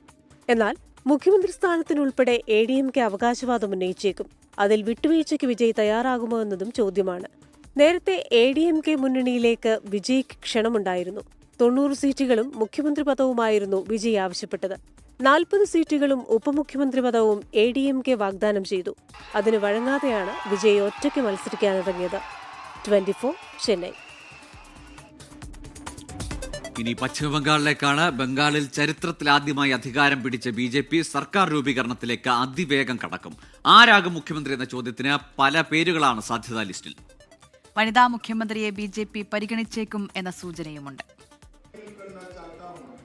എന്നാൽ മുഖ്യമന്ത്രി സ്ഥാനത്തിനുൾപ്പെടെ ADMK അവകാശവാദം ഉന്നയിച്ചേക്കും. അതിൽ വിട്ടുവീഴ്ചയ്ക്ക് വിജയ് തയ്യാറാകുമോ എന്നതും ചോദ്യമാണ്. നേരത്തെ ADMK മുന്നണിയിലേക്ക് വിജയ്ക്ക് ക്ഷണമുണ്ടായിരുന്നു. 90 സീറ്റുകളും മുഖ്യമന്ത്രി പദവുമായിരുന്നു വിജയ് ആവശ്യപ്പെട്ടത്. 40 സീറ്റുകളും ഉപമുഖ്യമന്ത്രി പദവും ADMK വാഗ്ദാനം ചെയ്തു. അതിന് വഴങ്ങാതെയാണ് വിജയ് ഒറ്റയ്ക്ക് മത്സരിക്കാനിറങ്ങിയത്. 24 ചെന്നൈ. ഇനി പശ്ചിമബംഗാളിലേക്കാണ്. ബംഗാളിൽ ചരിത്രത്തിലാദ്യമായി അധികാരം പിടിച്ച BJP സർക്കാർ രൂപീകരണത്തിലേക്ക് അതിവേഗം കടക്കും. ആരാകും മുഖ്യമന്ത്രി എന്ന ചോദ്യത്തിന് പല പേരുകളാണ് സാധ്യതാ ലിസ്റ്റിൽ. വനിതാ മുഖ്യമന്ത്രിയെ BJP പരിഗണിച്ചേക്കും എന്ന സൂചനയുമുണ്ട്.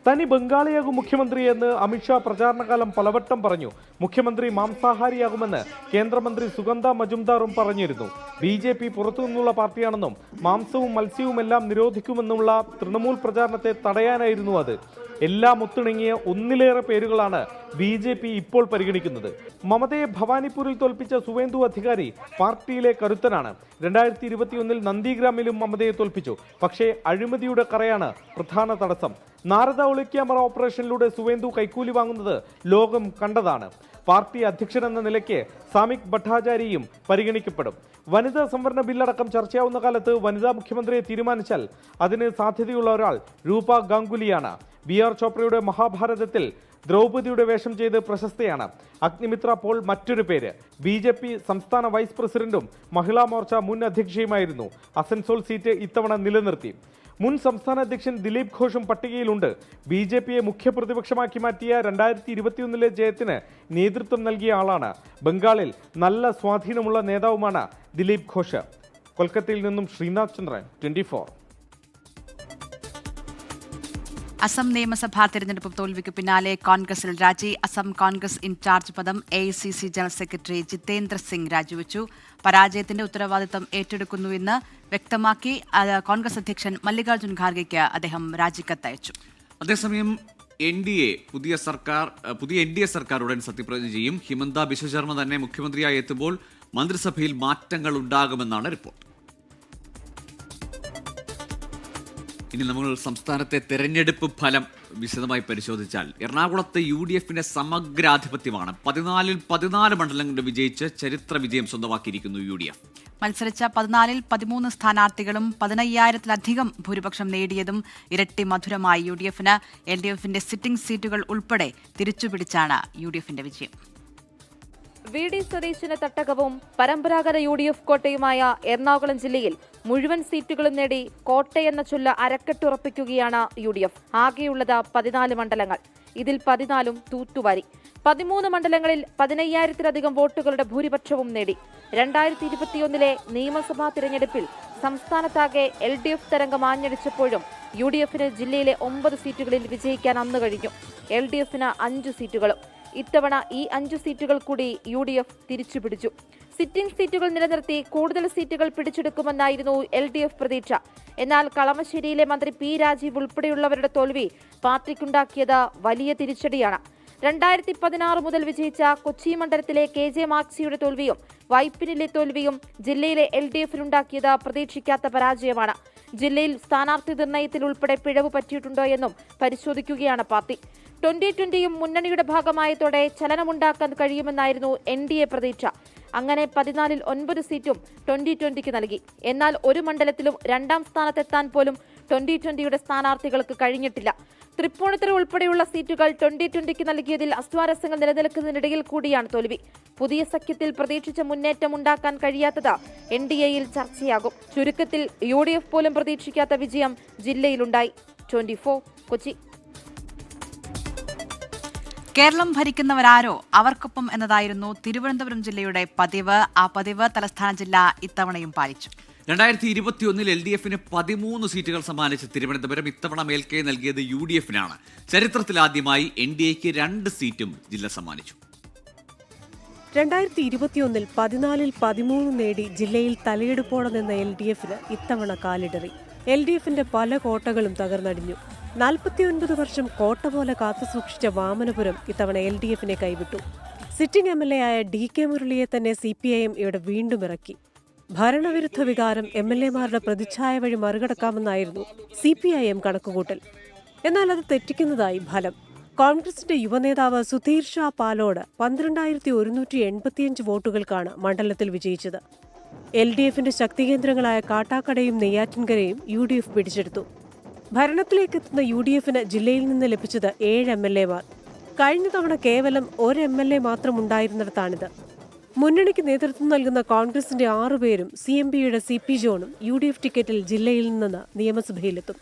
തനി ബംഗാളിയാകും മുഖ്യമന്ത്രിയെന്ന് അമിത്ഷാ പ്രചാരണകാലം പലവട്ടം പറഞ്ഞു. മുഖ്യമന്ത്രി മാംസാഹാരിയാകുമെന്ന് കേന്ദ്രമന്ത്രി സുഗന്ധ മജുംദാറും പറഞ്ഞിരുന്നു. BJP പുറത്തുനിന്നുള്ള പാർട്ടിയാണെന്നും മാംസവും മത്സ്യവുമെല്ലാം നിരോധിക്കുമെന്നുള്ള തൃണമൂൽ പ്രചാരണത്തെ തടയാനായിരുന്നു അത്. എല്ലാം ഒത്തിണങ്ങിയ ഒന്നിലേറെ പേരുകളാണ് BJP ഇപ്പോൾ പരിഗണിക്കുന്നത്. മമതയെ ഭവാനിപ്പൂരിൽ തോൽപ്പിച്ച സുവേന്ദു അധികാരി പാർട്ടിയിലെ കരുത്തനാണ്. 2021 നന്ദിഗ്രാമിലും മമതയെ തോൽപ്പിച്ചു. പക്ഷേ അഴിമതിയുടെ കറയാണ് പ്രധാന തടസ്സം. നാരദ ഒളിക്യാമറ ഓപ്പറേഷനിലൂടെ സുവേന്ദു കൈക്കൂലി വാങ്ങുന്നത് ലോകം കണ്ടതാണ്. പാർട്ടി അധ്യക്ഷൻ എന്ന നിലയ്ക്ക് സാമിക് ഭട്ടാചാര്യയും പരിഗണിക്കപ്പെടും. വനിതാ സംവരണ ബില്ലടക്കം ചർച്ചയാവുന്ന കാലത്ത് വനിതാ മുഖ്യമന്ത്രിയെ തീരുമാനിച്ചാൽ അതിന് സാധ്യതയുള്ള ഒരാൾ രൂപ ഗാംഗുലിയാണ്. BR ചോപ്രയുടെ മഹാഭാരതത്തിൽ ദ്രൗപദിയുടെ വേഷം ചെയ്ത് പ്രശസ്തയാണ്. അഗ്നിമിത്ര പോൾ മറ്റൊരു പേര്. BJP സംസ്ഥാന വൈസ് പ്രസിഡന്റും മഹിളാ മോർച്ച മുൻ അധ്യക്ഷയുമായിരുന്നു. അസൻസോൾ സീറ്റ് ഇത്തവണ നിലനിർത്തി. മുൻ സംസ്ഥാന അധ്യക്ഷൻ ദിലീപ് ഘോഷും പട്ടികയിലുണ്ട്. BJPയെ മുഖ്യ പ്രതിപക്ഷമാക്കി മാറ്റിയ 2021 ജയത്തിന് നേതൃത്വം നൽകിയ ആളാണ്. ബംഗാളിൽ നല്ല സ്വാധീനമുള്ള നേതാവുമാണ് ദിലീപ് ഘോഷ്. കൊൽക്കത്തയിൽ നിന്നും ശ്രീനാഥ് ചന്ദ്രൻ, 24. അസം നിയമസഭാ തെരഞ്ഞെടുപ്പ് തോൽവിക്ക് പിന്നാലെ കോൺഗ്രസിൽ രാജി. അസം കോൺഗ്രസ് ഇൻചാർജ് പദം AICC general secretary Jitendra Singh രാജിവെച്ചു. പരാജയത്തിന്റെ ഉത്തരവാദിത്തം ഏറ്റെടുക്കുന്നുവെന്ന് വ്യക്തമാക്കി കോൺഗ്രസ് അധ്യക്ഷൻ മല്ലികാർജ്ജുൻ ഖാർഗെയ്ക്ക് അദ്ദേഹം രാജിക്കത്തയച്ചു. അതേസമയം പുതിയ NDA സർക്കാർ ഉടൻ സത്യപ്രതിജ്ഞ ചെയ്യും. ഹിമന്ത ബിശ്വ ശർമ്മ തന്നെ മുഖ്യമന്ത്രിയായി എത്തുമ്പോൾ മന്ത്രിസഭയിൽ മാറ്റങ്ങൾ ഉണ്ടാകുമെന്നാണ് റിപ്പോർട്ട്. ഇനി നമ്മൾ സംസ്ഥാനത്തെ തെരഞ്ഞെടുപ്പ് ഫലം വിശദമായി പരിശോധിച്ചാൽ എറണാകുളത്ത് UDFന്റെ സമഗ്രാധിപത്യമാണ്. 14-ൽ 14 മണ്ഡലങ്ങളിൽ വിജയിച്ച് ചരിത്ര വിജയം സ്വന്തമാക്കിയിരിക്കുന്നു UDF. മത്സരിച്ച 14-ൽ 13 സ്ഥാനാർത്ഥികളും 15,000-ലധികം ഭൂരിപക്ഷം നേടിയതും ഇരട്ടി മധുരമായി UDFന്. LDFന്റെ സിറ്റിംഗ് സീറ്റുകൾ ഉൾപ്പെടെ തിരിച്ചുപിടിച്ചാണ് UDFന്റെ വിജയം. VD സതീശന് തട്ടകവും പരമ്പരാഗത UDF കോട്ടയുമായ എറണാകുളം ജില്ലയിൽ മുഴുവൻ സീറ്റുകളും നേടി കോട്ടയെന്ന ചൊല്ല് അരക്കെട്ടുറപ്പിക്കുകയാണ് UDF. ആകെയുള്ളത് 14 മണ്ഡലങ്ങൾ. ഇതിൽ 14ഉം തൂത്തുവാരി. 13 മണ്ഡലങ്ങളിൽ 15,000-ലധികം വോട്ടുകളുടെ ഭൂരിപക്ഷവും നേടി. 2021-ലെ നിയമസഭാ തിരഞ്ഞെടുപ്പിൽ സംസ്ഥാനത്താകെ LDF തരംഗം ആഞ്ഞടിച്ചപ്പോഴും UDFന് ജില്ലയിലെ 9 സീറ്റുകളിൽ വിജയിക്കാൻ അന്ന് കഴിഞ്ഞു. LDFന് 5 സീറ്റുകളും. ഇത്തവണ ഈ 5 സീറ്റുകൾ കൂടി UDF തിരിച്ചുപിടിച്ചു. സിറ്റിംഗ് സീറ്റുകൾ നിലനിർത്തി കൂടുതൽ സീറ്റുകൾ പിടിച്ചെടുക്കുമെന്നായിരുന്നു LDF പ്രതീക്ഷ. എന്നാൽ കളമശ്ശേരിയിലെ മന്ത്രി P രാജീവ് ഉൾപ്പെടെയുള്ളവരുടെ തോൽവി പാർട്ടിക്കുണ്ടാക്കിയത് വലിയ തിരിച്ചടിയാണ്. 2016 മുതൽ വിജയിച്ച കൊച്ചി മണ്ഡലത്തിലെ KJ മാക്സിയുടെ തോൽവിയും വൈപ്പിനിലെ തോൽവിയും ജില്ലയിലെ LDFനുണ്ടാക്കിയത് പ്രതീക്ഷിക്കാത്ത പരാജയമാണ്. ജില്ലയിൽ സ്ഥാനാർത്ഥി നിർണയത്തിൽ ഉൾപ്പെടെ പിഴവ് പറ്റിയിട്ടുണ്ടോ എന്നും പരിശോധിക്കുകയാണ് പാർട്ടി. 2020യും മുന്നണിയുടെ ഭാഗമായതോടെ ചലനമുണ്ടാക്കാൻ കഴിയുമെന്നായിരുന്നു NDA പ്രതീക്ഷ. അങ്ങനെ 14-ൽ 9 സീറ്റും 2020ക്ക് നൽകി. എന്നാൽ ഒരു മണ്ഡലത്തിലും 2ാം സ്ഥാനത്തെത്താൻ പോലും 2020യുടെ സ്ഥാനാർത്ഥികൾക്ക് കഴിഞ്ഞിട്ടില്ല. തൃപ്പൂണിത്തുറ ഉൾപ്പെടെയുള്ള സീറ്റുകൾ 2020ക്ക് നൽകിയതിൽ അസ്വാരസ്യങ്ങൾ നിലനിൽക്കുന്നതിനിടയിൽ കൂടിയാണ് തോൽവി. പുതിയ സഖ്യത്തിൽ പ്രതീക്ഷിച്ച മുന്നേറ്റം ഉണ്ടാക്കാൻ കഴിയാത്തത് NDAയിൽ ചർച്ചയാകും. ചുരുക്കത്തിൽ UDF പോലും പ്രതീക്ഷിക്കാത്ത വിജയം ജില്ലയിലുണ്ടായി. 24 കൊച്ചി. കേരളം ഭരിക്കുന്നവരാരോ അവർക്കൊപ്പം എന്നതായിരുന്നു തിരുവനന്തപുരം ജില്ലയുടെ പതിവ്. ആ പതിവ് തലസ്ഥാന ജില്ല ഇത്തവണയും പാലിച്ചു. 2021-ൽ LDFന് 13 സീറ്റുകൾ സമ്മാനിച്ച തിരുവനന്തപുരം ഇത്തവണ മേൽക്കൈ നൽകിയത് UDFനാണ്. ചരിത്രത്തിലാദ്യമായി NDAക്ക് 2 സീറ്റും ജില്ല സമ്മാനിച്ചു. 2021-ൽ 14-ൽ 13 നേടി ജില്ലയിൽ തലയെടുപ്പോടെ നിന്ന LDFന് ഇത്തവണ കാലിടറി. LDFന്റെ പല കോട്ടകളും തകർന്നടിഞ്ഞു. 49 വർഷം കോട്ട പോലെ കാത്തുസൂക്ഷിച്ച വാമനപുരം ഇത്തവണ LDFനെ കൈവിട്ടു. സിറ്റിംഗ് MLA ആയ DK മുരളിയെ തന്നെ CPIM ഇവിടെ വീണ്ടും ഇറക്കി. ഭരണവിരുദ്ധ വികാരം MLAമാരുടെ പ്രതിച്ഛായ വഴി മറികടക്കാമെന്നായിരുന്നു CPIM കണക്കുകൂട്ടൽ. എന്നാൽ അത് തെറ്റിക്കുന്നതായി ഫലം. കോൺഗ്രസിന്റെ യുവനേതാവ് സുധീർ ഷാ പാലോട് 12,185 വോട്ടുകൾക്കാണ് മണ്ഡലത്തിൽ വിജയിച്ചത്. LDFന്റെ ശക്തികേന്ദ്രങ്ങളായ കാട്ടാക്കടയും നെയ്യാറ്റിൻകരയും UDF പിടിച്ചെടുത്തു. ഭരണത്തിലേക്കെത്തുന്ന UDFന് ജില്ലയിൽ നിന്ന് ലഭിച്ചത് 7 MLAമാർ. കഴിഞ്ഞ തവണ കേവലം 1 MLA മാത്രം ഉണ്ടായിരുന്നിടത്താണിത്. മുന്നണിക്ക് നേതൃത്വം നൽകുന്ന കോൺഗ്രസിന്റെ 6 പേരും CMPയുടെ CP ജോണും UDF ടിക്കറ്റിൽ ജില്ലയിൽ നിന്ന് നിയമസഭയിലെത്തും.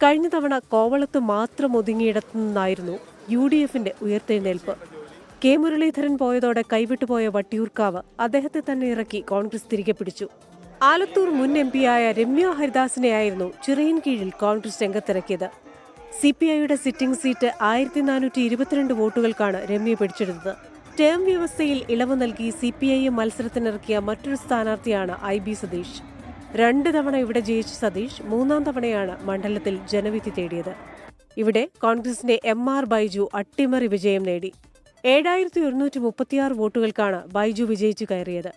കഴിഞ്ഞ തവണ കോവളത്ത് മാത്രം ഒതുങ്ങിയിടത്തു നിന്നായിരുന്നു UDFന്റെ ഉയർത്തെഴുന്നേൽപ്പ്. K മുരളീധരൻ പോയതോടെ കൈവിട്ടുപോയ വട്ടിയൂർക്കാവ് അദ്ദേഹത്തെ തന്നെ ഇറക്കി കോൺഗ്രസ് തിരികെ പിടിച്ചു. ആലത്തൂർ മുൻ MP-യായ രമ്യ ഹരിദാസിനെയായിരുന്നു ചിറയിൻകീഴിൽ കോൺഗ്രസ് രംഗത്തിറക്കിയത്. CPIയുടെ സിറ്റിംഗ് സീറ്റ് 1422 വോട്ടുകൾക്കാണ് രമ്യ പിടിച്ചെടുത്തത്. ടേം വ്യവസ്ഥയിൽ ഇളവ് നൽകി CPIM മത്സരത്തിനിറക്കിയ മറ്റൊരു സ്ഥാനാർത്ഥിയാണ് IB സതീഷ്. 2 തവണ ഇവിടെ ജയിച്ച സതീഷ് 3ാം തവണയാണ് മണ്ഡലത്തിൽ ജനവിധി തേടിയത്. ഇവിടെ കോൺഗ്രസിന്റെ MR ബൈജു അട്ടിമറി വിജയം നേടി. 7136 വോട്ടുകൾക്കാണ് ബൈജു വിജയിച്ചു കയറിയത്.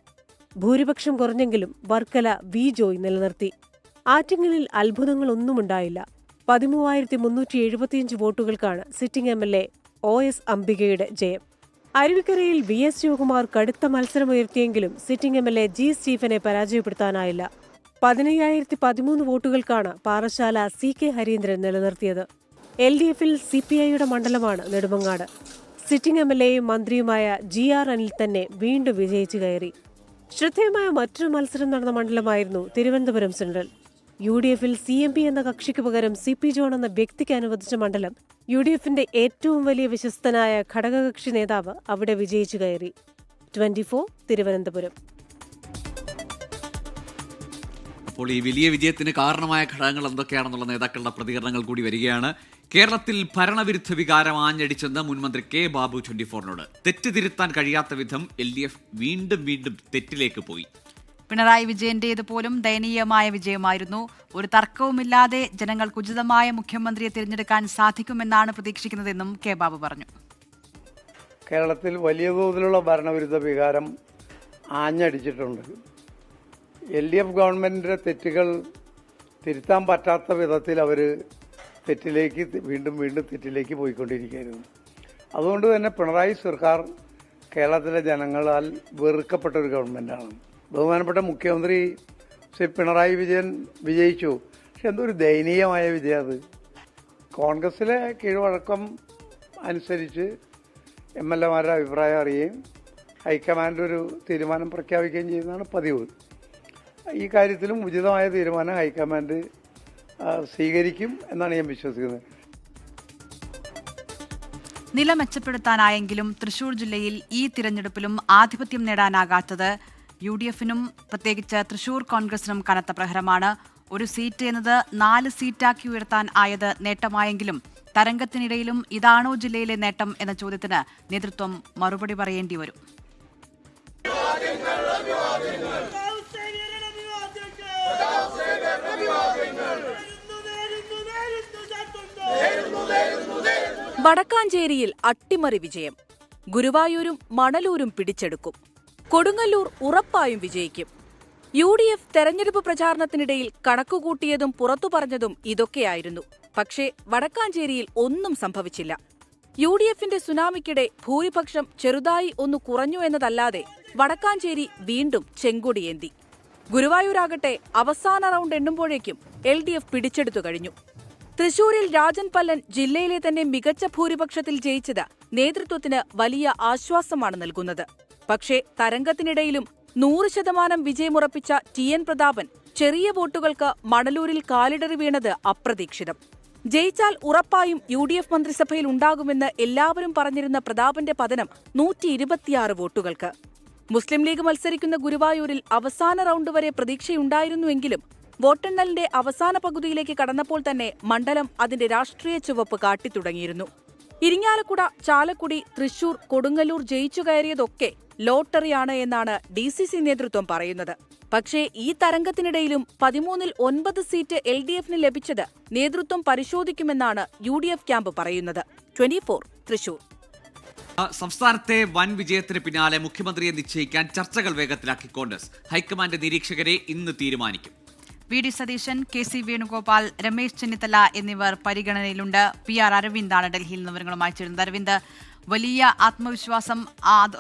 ഭൂരിപക്ഷം കുറഞ്ഞെങ്കിലും വർക്കല V ജോയ് നിലനിർത്തി. ആറ്റിങ്ങലിൽ അത്ഭുതങ്ങളൊന്നുമുണ്ടായില്ല. 13,375 വോട്ടുകൾക്കാണ് സിറ്റിംഗ് MLA OS അംബികയുടെ ജയം. അരുവിക്കരയിൽ VS ശിവകുമാർ കടുത്ത മത്സരമുയർത്തിയെങ്കിലും സിറ്റിംഗ് MLA G സ്റ്റീഫനെ പരാജയപ്പെടുത്താനായില്ല. 15,013 വോട്ടുകൾക്കാണ് പാറശാല CK ഹരീന്ദ്രൻ നിലനിർത്തിയത്. LDFൽ CPIയുടെ മണ്ഡലമാണ് നെടുമങ്ങാട്. സിറ്റിംഗ് MLAയും മന്ത്രിയുമായ GR അനിൽ തന്നെ വീണ്ടും വിജയിച്ചു കയറി. ശ്രദ്ധേയമായ മറ്റൊരു മത്സരം നടന്ന മണ്ഡലമായിരുന്നു തിരുവനന്തപുരം സെൻട്രൽ. UDFൽ CMP എന്ന കക്ഷിക്ക് പകരം CP ജോൺ എന്ന വ്യക്തിക്ക് അനുവദിച്ച മണ്ഡലം UDFന്റെ ഏറ്റവും വലിയ വിശ്വസ്തനായ ഘടകകക്ഷി നേതാവ് അവിടെ വിജയിച്ചു കയറി. 24 തിരുവനന്തപുരം. അപ്പോൾ ഈ വലിയ വിജയത്തിന് കാരണമായ ഘടകങ്ങൾ എന്തൊക്കെയാണെന്നുള്ള നേതാക്കളുടെ പ്രതികരണങ്ങൾ കൂടി വരികയാണ്. കേരളത്തിൽ ഭരണവിരുദ്ധ വികാരം ആഞ്ഞടിച്ചെന്ന് മുൻമന്ത്രി കെ ബാബു 24നോട്. തെറ്റ് തിരുത്താൻ കഴിയാത്ത വിധം LDF വീണ്ടും വീണ്ടും തെറ്റിലേക്ക് പോയി. പിണറായി വിജയന്റേത് പോലും ദയനീയമായ വിജയമായിരുന്നു. ഒരു തർക്കവുമില്ലാതെ ജനങ്ങൾക്ക് ഉചിതമായ മുഖ്യമന്ത്രിയെ തിരഞ്ഞെടുക്കാൻ സാധിക്കുമെന്നാണ് പ്രതീക്ഷിക്കുന്നതെന്നും കെ ബാബു പറഞ്ഞു. കേരളത്തിൽ വലിയ തോതിലുള്ള ഭരണവിരുദ്ധ വികാരം ആഞ്ഞടിച്ചിട്ടുണ്ട്. LDF ഗവൺമെൻറ്റിൻ്റെ തെറ്റുകൾ തിരുത്താൻ പറ്റാത്ത വിധത്തിൽ അവർ തെറ്റിലേക്ക് വീണ്ടും വീണ്ടും തെറ്റിലേക്ക് പോയിക്കൊണ്ടിരിക്കുകയായിരുന്നു. അതുകൊണ്ട് തന്നെ പിണറായി സർക്കാർ കേരളത്തിലെ ജനങ്ങളാൽ വെറുക്കപ്പെട്ട ഒരു ഗവൺമെൻറ്റാണ്. ബഹുമാനപ്പെട്ട മുഖ്യമന്ത്രി ശ്രീ പിണറായി വിജയൻ വിജയിച്ചു. പക്ഷെ എന്തൊരു ദയനീയമായ വിജയം അത്. കോൺഗ്രസിലെ കീഴ്വഴക്കം അനുസരിച്ച് MLA-മാരുടെ അഭിപ്രായം അറിയുകയും ഹൈക്കമാൻഡ് ഒരു തീരുമാനം പ്രഖ്യാപിക്കുകയും ചെയ്യുന്നതാണ് പതിവ്. ഈ കാര്യത്തിലും ഉചിതമായ തീരുമാനം ഹൈക്കമാൻഡ് സ്വീകരിക്കും എന്നാണ് ഞാൻ വിശ്വസിക്കുന്നത്. നില മെച്ചപ്പെടുത്താനായെങ്കിലും തൃശൂർ ജില്ലയിൽ ഈ തിരഞ്ഞെടുപ്പിലും ആധിപത്യം നേടാനാകാത്തത് UDF-നും പ്രത്യേകിച്ച് തൃശൂർ കോൺഗ്രസിനും കനത്ത പ്രഹരമാണ്. ഒരു സീറ്റ് എന്നത് 4 സീറ്റാക്കി ഉയർത്താൻ ആയത് നേട്ടമായെങ്കിലും തരംഗത്തിനിടയിലും ഇതാണോ ജില്ലയിലെ നേട്ടം എന്ന ചോദ്യത്തിന് നേതൃത്വം മറുപടി പറയേണ്ടി വരും. വടക്കാഞ്ചേരിയിൽ അട്ടിമറി വിജയം. ഗുരുവായൂരും മണലൂരും പിടിച്ചെടുക്കും. കൊടുങ്ങല്ലൂർ ഉറപ്പായും വിജയിക്കും. UDF തെരഞ്ഞെടുപ്പ് പ്രചാരണത്തിനിടയിൽ കണക്കുകൂട്ടിയതും പുറത്തു പറഞ്ഞതും ഇതൊക്കെയായിരുന്നു. പക്ഷേ വടക്കാഞ്ചേരിയിൽ ഒന്നും സംഭവിച്ചില്ല. UDF-ന്റെ സുനാമിക്കിടെ ഭൂരിപക്ഷം ചെറുതായി ഒന്ന് കുറഞ്ഞു എന്നതല്ലാതെ വടക്കാഞ്ചേരി വീണ്ടും ചെങ്കൊടിയേന്തി. ഗുരുവായൂരാകട്ടെ അവസാന റൗണ്ട് എണ്ണുമ്പോഴേക്കും LDF പിടിച്ചെടുത്തു കഴിഞ്ഞു. തൃശൂരിൽ രാജൻ പല്ലൻ ജില്ലയിലെ തന്നെ മികച്ച ഭൂരിപക്ഷത്തിൽ ജയിച്ചത് നേതൃത്വത്തിന് വലിയ ആശ്വാസമാണ് നൽകുന്നത്. പക്ഷേ തരംഗത്തിനിടയിലും 100% വിജയമുറപ്പിച്ച TN പ്രതാപൻ ചെറിയ വോട്ടുകൾക്ക് മണലൂരിൽ കാലിടറി വീണത് അപ്രതീക്ഷിതം. ജയിച്ചാൽ ഉറപ്പായും UDF മന്ത്രിസഭയിൽ ഉണ്ടാകുമെന്ന് എല്ലാവരും പറഞ്ഞിരുന്ന പ്രതാപന്റെ പതനം 126 വോട്ടുകൾക്ക്. മുസ്ലിം ലീഗ് മത്സരിക്കുന്ന ഗുരുവായൂരിൽ അവസാന റൗണ്ട് വരെ പ്രതീക്ഷയുണ്ടായിരുന്നുവെങ്കിലും വോട്ടെണ്ണലിന്റെ അവസാന പകുതിയിലേക്ക് കടന്നപ്പോൾ തന്നെ മണ്ഡലം അതിന്റെ രാഷ്ട്രീയ ചുവപ്പ് കാട്ടിത്തുടങ്ങിയിരുന്നു. ഇരിങ്ങാലക്കുട, ചാലക്കുടി, തൃശൂർ, കൊടുങ്ങല്ലൂർ ജയിച്ചു കയറിയതൊക്കെ ലോട്ടറിയാണ് എന്നാണ് DCC നേതൃത്വം പറയുന്നത്. പക്ഷേ ഈ തരംഗത്തിനിടയിലും 13-ൽ 9 സീറ്റ് LDF-ന് ലഭിച്ചത് നേതൃത്വം പരിശോധിക്കുമെന്നാണ് UDF ക്യാമ്പ് പറയുന്നത്. 24 തൃശൂർ. സംസ്ഥാനത്തെ വൻ വിജയത്തിന് പിന്നാലെ മുഖ്യമന്ത്രിയെ നിശ്ചയിക്കാൻ ചർച്ചകൾ വേഗത്തിലാക്കി കോൺഗ്രസ്. ഹൈക്കമാൻഡ് നിരീക്ഷകരെ ഇന്ന് തീരുമാനിക്കും. VD സതീശൻ, KC വേണുഗോപാൽ, രമേശ് ചെന്നിത്തല എന്നിവർ പരിഗണനയിലുണ്ട്. PR അരവിന്ദാണ് ഡൽഹിയിൽ നിന്ന് വിവരങ്ങളുമായി ചേരുന്നത്. അരവിന്ദ്, വലിയ ആത്മവിശ്വാസം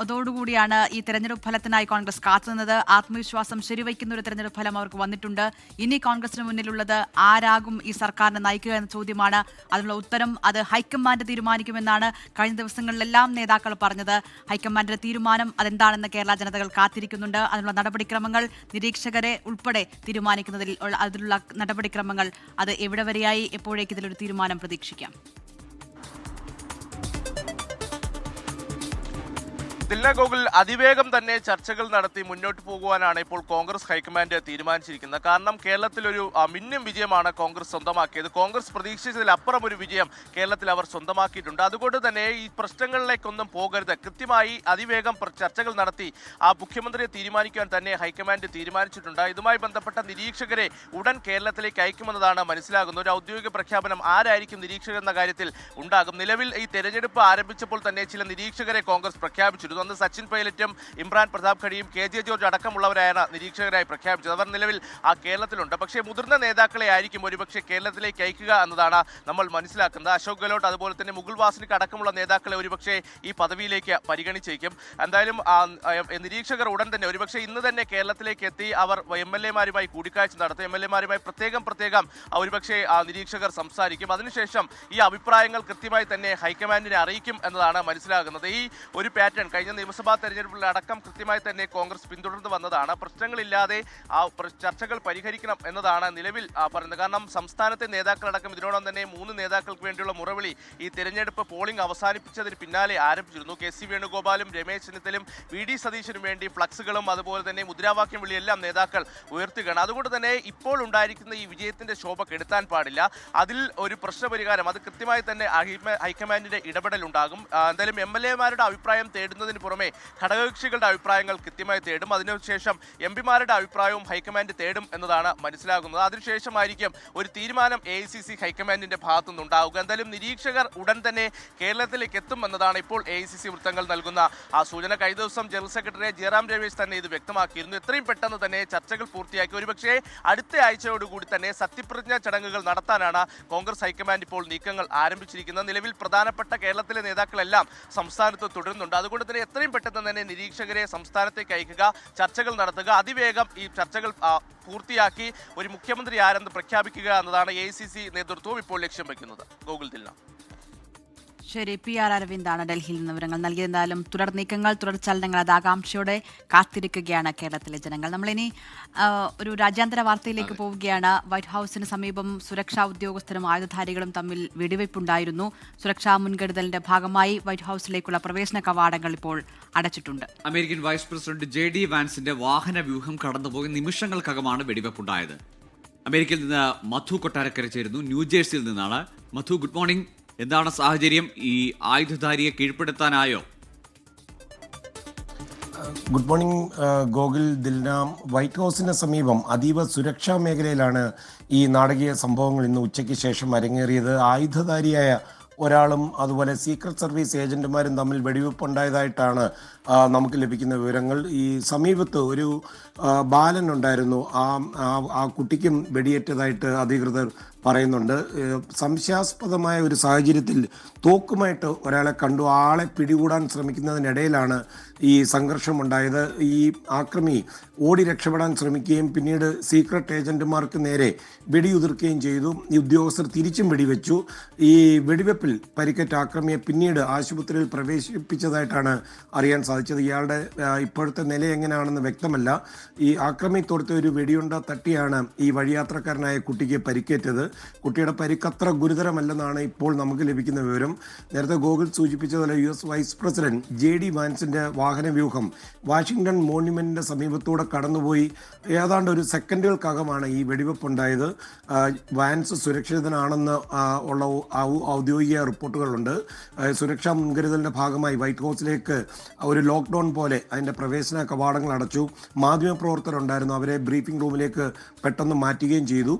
അതോടുകൂടിയാണ് ഈ തെരഞ്ഞെടുപ്പ് ഫലത്തിനായി കോൺഗ്രസ് കാത്തുനിന്നത്. ആത്മവിശ്വാസം ശരിവയ്ക്കുന്ന ഒരു തെരഞ്ഞെടുപ്പ് ഫലം അവർക്ക് വന്നിട്ടുണ്ട്. ഇനി കോൺഗ്രസിന് മുന്നിലുള്ളത് ആരാകും ഈ സർക്കാരിനെ നയിക്കുക എന്ന ചോദ്യമാണ്. അതിനുള്ള ഉത്തരം അത് ഹൈക്കമാൻഡ് തീരുമാനിക്കുമെന്നാണ് കഴിഞ്ഞ ദിവസങ്ങളിലെല്ലാം നേതാക്കൾ പറഞ്ഞത്. ഹൈക്കമാൻഡിന്റെ തീരുമാനം അതെന്താണെന്ന് കേരള ജനതകൾ കാത്തിരിക്കുന്നുണ്ട്. അതിനുള്ള നടപടിക്രമങ്ങൾ നിരീക്ഷകരെ ഉൾപ്പെടെ തീരുമാനിക്കുന്നതിൽ അതിലുള്ള നടപടിക്രമങ്ങൾ അത് എവിടെ വരെയായി, എപ്പോഴേക്ക് ഇതിലൊരു തീരുമാനം പ്രതീക്ഷിക്കാം? ദിൽന ഗോകുൽ, അതിവേഗം തന്നെ ചർച്ചകൾ നടത്തി മുന്നോട്ട് പോകുവാനാണ് ഇപ്പോൾ കോൺഗ്രസ് ഹൈക്കമാൻഡ് തീരുമാനിച്ചിരിക്കുന്നത്. കാരണം കേരളത്തിലൊരു മിന്നും വിജയമാണ് കോൺഗ്രസ് സ്വന്തമാക്കിയത്. കോൺഗ്രസ് പ്രതീക്ഷിച്ചതിലപ്പുറം ഒരു വിജയം കേരളത്തിൽ അവർ സ്വന്തമാക്കിയിട്ടുണ്ട്. അതുകൊണ്ട് തന്നെ ഈ പ്രശ്നങ്ങളിലേക്കൊന്നും പോകരുത്, കൃത്യമായി അതിവേഗം ചർച്ചകൾ നടത്തി ആ മുഖ്യമന്ത്രിയെ തീരുമാനിക്കാൻ തന്നെ ഹൈക്കമാൻഡ് തീരുമാനിച്ചിട്ടുണ്ട്. ഇതുമായി ബന്ധപ്പെട്ട നിരീക്ഷകരെ ഉടൻ കേരളത്തിലേക്ക് അയക്കുമെന്നതാണ് മനസ്സിലാകുന്നത്. ഒരു ഔദ്യോഗിക പ്രഖ്യാപനം ആരായിരിക്കും നിരീക്ഷകർ എന്ന കാര്യത്തിൽ ഉണ്ടാകും. നിലവിൽ ഈ തെരഞ്ഞെടുപ്പ് ആരംഭിച്ചപ്പോൾ തന്നെ ചില നിരീക്ഷകരെ കോൺഗ്രസ് പ്രഖ്യാപിച്ചിരുന്നു. അന്ന് സച്ചിൻ പൈലറ്റും ഇമ്രാൻ പ്രതാപ് ഖടിയും KJ ജോർജ് അടക്കമുള്ളവരാണ് നിരീക്ഷകരായി പ്രഖ്യാപിച്ചത്. അവർ നിലവിൽ കേരളത്തിലുണ്ട്. പക്ഷേ മുതിർന്ന നേതാക്കളെ ആയിരിക്കും ഒരുപക്ഷെ കേരളത്തിലേക്ക് അയക്കുക എന്നതാണ് നമ്മൾ മനസ്സിലാക്കുന്നത്. അശോക് ഗെഹ്ലോട്ട് അതുപോലെ തന്നെ മുകുൾ വാസ്നിക് അടക്കമുള്ള നേതാക്കളെ ഒരുപക്ഷെ ഈ പദവിയിലേക്ക് പരിഗണിച്ചേക്കും. എന്തായാലും നിരീക്ഷകർ ഉടൻ തന്നെ ഒരുപക്ഷെ ഇന്ന് തന്നെ കേരളത്തിലേക്ക് എത്തി അവർ MLA-മാരുമായി കൂടിക്കാഴ്ച നടത്തും. MLA-മാരുമായി പ്രത്യേകം ഒരുപക്ഷെ നിരീക്ഷകർ സംസാരിക്കും. അതിനുശേഷം ഈ അഭിപ്രായങ്ങൾ കൃത്യമായി തന്നെ ഹൈക്കമാൻഡിനെ അറിയിക്കും എന്നതാണ് മനസ്സിലാകുന്നത്. ഈ ഒരു പാറ്റേൺ കഴിഞ്ഞ കഴിഞ്ഞ നിയമസഭാ തെരഞ്ഞെടുപ്പിലടക്കം കൃത്യമായി തന്നെ കോൺഗ്രസ് പിന്തുടർന്ന് വന്നതാണ്. പ്രശ്നങ്ങളില്ലാതെ ആ ചർച്ചകൾ പരിഹരിക്കണം എന്നതാണ് നിലവിൽ പറയുന്നത്. കാരണം സംസ്ഥാനത്തെ നേതാക്കളടക്കം ഇതിനോടൊപ്പം തന്നെ 3 നേതാക്കൾക്ക് വേണ്ടിയുള്ള മുറവിളി ഈ തെരഞ്ഞെടുപ്പ് പോളിംഗ് അവസാനിപ്പിച്ചതിന് പിന്നാലെ ആരംഭിച്ചിരുന്നു. കെ സി വേണുഗോപാലും രമേശ് ചെന്നിത്തലയും വി ഡി സതീശനും വേണ്ടി ഫ്ലക്സുകളും അതുപോലെ തന്നെ മുദ്രാവാക്യം വിളിയെല്ലാം നേതാക്കൾ ഉയർത്തുകയാണ്. അതുകൊണ്ട് തന്നെ ഇപ്പോൾ ഉണ്ടായിരിക്കുന്ന ഈ വിജയത്തിന്റെ ശോഭ കെടുത്താൻ പാടില്ല. അതിൽ ഒരു പ്രശ്നപരിഹാരം അത് കൃത്യമായി തന്നെ ഹൈക്കമാൻഡിന്റെ ഇടപെടൽ ഉണ്ടാകും. എന്തായാലും MLA-മാരുടെ അഭിപ്രായം തേടുന്നതിന് പുറമെ ഘടകകക്ഷികളുടെ അഭിപ്രായങ്ങൾ കൃത്യമായി തേടും. അതിനുശേഷം MP-മാരുടെ അഭിപ്രായവും ഹൈക്കമാൻഡ് തേടും എന്നതാണ് മനസ്സിലാകുന്നത്. അതിനുശേഷമായിരിക്കും ഒരു തീരുമാനം AICC ഹൈക്കമാൻഡിന്റെ ഭാഗത്തുനിന്നുണ്ടാവുക. എന്തായാലും നിരീക്ഷകർ ഉടൻ തന്നെ കേരളത്തിലേക്ക് എത്തും എന്നതാണ് ഇപ്പോൾ AICC വൃത്തങ്ങൾ നൽകുന്ന ആ സൂചന. കഴിഞ്ഞ ദിവസം ജനറൽ സെക്രട്ടറി ജയറാം രമേശ് തന്നെ ഇത് വ്യക്തമാക്കിയിരുന്നു. എത്രയും പെട്ടെന്ന് തന്നെ ചർച്ചകൾ പൂർത്തിയാക്കി ഒരുപക്ഷേ അടുത്ത ആഴ്ചയോടുകൂടി തന്നെ സത്യപ്രതിജ്ഞാ ചടങ്ങുകൾ നടത്താനാണ് കോൺഗ്രസ് ഹൈക്കമാൻഡ് ഇപ്പോൾ നീക്കങ്ങൾ ആരംഭിച്ചിരിക്കുന്നത്. നിലവിൽ പ്രധാനപ്പെട്ട കേരളത്തിലെ നേതാക്കളെല്ലാം സംസ്ഥാനത്ത് തുടരുന്നുണ്ട്. അതുകൊണ്ട് തന്നെ എത്രയും പെട്ടെന്ന് തന്നെ നിരീക്ഷകരെ സംസ്ഥാനത്തേക്ക് അയക്കുക, ചർച്ചകൾ നടത്തുക, അതിവേഗം ഈ ചർച്ചകൾ പൂർത്തിയാക്കി ഒരു മുഖ്യമന്ത്രി ആരെന്ന് പ്രഖ്യാപിക്കുക എന്നതാണ് AICC നേതൃത്വവും ഇപ്പോൾ ലക്ഷ്യം വയ്ക്കുന്നത്. ഗോകുൽ ദിൽന. ശരി, PR അരവിന്ദാണ് ഡൽഹിയിൽ നിന്ന് വിവരങ്ങൾ നൽകിയത്. എന്തായാലും തുടർ നീക്കങ്ങൾ, തുടർ ചലനങ്ങൾ അത് ആകാംക്ഷയോടെ കാത്തിരിക്കുകയാണ് കേരളത്തിലെ ജനങ്ങൾ. നമ്മളിനി ഒരു രാജ്യാന്തര വാർത്തയിലേക്ക് പോവുകയാണ്. വൈറ്റ് ഹൌസിന് സമീപം സുരക്ഷാ ഉദ്യോഗസ്ഥരും ആയുധധാരികളും തമ്മിൽ വെടിവയ്പുണ്ടായിരുന്നു. സുരക്ഷാ മുൻകരുതലിന്റെ ഭാഗമായി വൈറ്റ് ഹൌസിലേക്കുള്ള പ്രവേശന കവാടങ്ങൾ ഇപ്പോൾ അടച്ചിട്ടുണ്ട്. അമേരിക്കൻ വൈസ് പ്രസിഡന്റ് JD വാൻസിന്റെ വാഹന വ്യൂഹം കടന്നുപോയി നിമിഷങ്ങൾക്കകമാണ് വെടിവയ്പുണ്ടായത്. അമേരിക്കയിൽ നിന്ന് മധു കൊട്ടാരക്കര ചേരുന്നു, ന്യൂജേഴ്സിയിൽ നിന്നാണ്. Madhu, good morning. എന്താണ് സാഹചര്യം? ഈ ആയുധധാരിയെ കീഴ്പ്പെടുത്താനായോ? Good morning Gokul, Dilna. White ഹൗസിന് സമീപം അതീവ സുരക്ഷാ മേഖലയിലാണ് ഈ നാടകീയ സംഭവങ്ങൾ ഇന്ന് ഉച്ചയ്ക്ക് ശേഷം അരങ്ങേറിയത്. ആയുധധാരിയായ ഒരാളും അതുപോലെ സീക്രട്ട് സർവീസ് ഏജന്റുമാരും തമ്മിൽ വെടിവെപ്പുണ്ടായതായിട്ടാണ് നമുക്ക് ലഭിക്കുന്ന വിവരങ്ങൾ. ഈ സമീപത്ത് ഒരു ബാലൻ ഉണ്ടായിരുന്നു. ആ കുട്ടിക്കും വെടിയേറ്റതായിട്ട് അധികൃതർ പറയുന്നുണ്ട്. സംശയാസ്പദമായ ഒരു സാഹചര്യത്തിൽ തോക്കുമായിട്ട് ഒരാളെ കണ്ടു. ആളെ പിടികൂടാൻ ശ്രമിക്കുന്നതിനിടയിലാണ് ഈ സംഘർഷമുണ്ടായത്. ഈ ആക്രമി ഓടി രക്ഷപ്പെടാൻ ശ്രമിക്കുകയും പിന്നീട് സീക്രട്ട് ഏജന്റുമാർക്ക് നേരെ വെടിയുതിർക്കുകയും ചെയ്തു. ഈ ഉദ്യോഗസ്ഥർ തിരിച്ചും വെടിവെച്ചു. ഈ വെടിവെപ്പിൽ പരിക്കേറ്റ ആക്രമിയെ പിന്നീട് ആശുപത്രിയിൽ പ്രവേശിപ്പിച്ചതായിട്ടാണ് അറിയാൻ സാധിച്ചത്. ഇയാളുടെ ഇപ്പോഴത്തെ നില എങ്ങനെയാണെന്ന് വ്യക്തമല്ല. ഈ ആക്രമി തൊടുത്ത ഒരു വെടിയുണ്ട തട്ടിയാണ് ഈ വഴിയാത്രക്കാരനായ കുട്ടിക്ക് പരിക്കേറ്റത്. കുട്ടിയുടെ പരിക്ക് അത്ര ഗുരുതരമല്ലെന്നാണ് ഇപ്പോൾ നമുക്ക് ലഭിക്കുന്ന വിവരം. നേരത്തെ ഗോകുൽ സൂചിപ്പിച്ചതുപോലെ US വൈസ് പ്രസിഡന്റ് JD വാൻസിന്റെ വാഹനവ്യൂഹം വാഷിംഗ്ടൺ മോണ്യുമെന്റിന്റെ സമീപത്തൂടെ കടന്നുപോയി. ഏതാണ്ട് ഒരു സെക്കൻഡുകൾക്കകമാണ് ഈ വെടിവെപ്പുണ്ടായത്. വാൻസ് സുരക്ഷിതനാണെന്ന് ഉള്ള ഔദ്യോഗിക റിപ്പോർട്ടുകളുണ്ട്. സുരക്ഷാ മുൻകരുതലിന്റെ ഭാഗമായി വൈറ്റ് ഹൗസിലേക്ക് ഒരു ലോക്ക്ഡൌൺ പോലെ അതിന്റെ പ്രവേശന കവാടങ്ങൾ അടച്ചു. മാധ്യമപ്രവർത്തകരുണ്ടായിരുന്നു, അവരെ ബ്രീഫിംഗ് റൂമിലേക്ക് പെട്ടെന്ന് മാറ്റുകയും ചെയ്തു.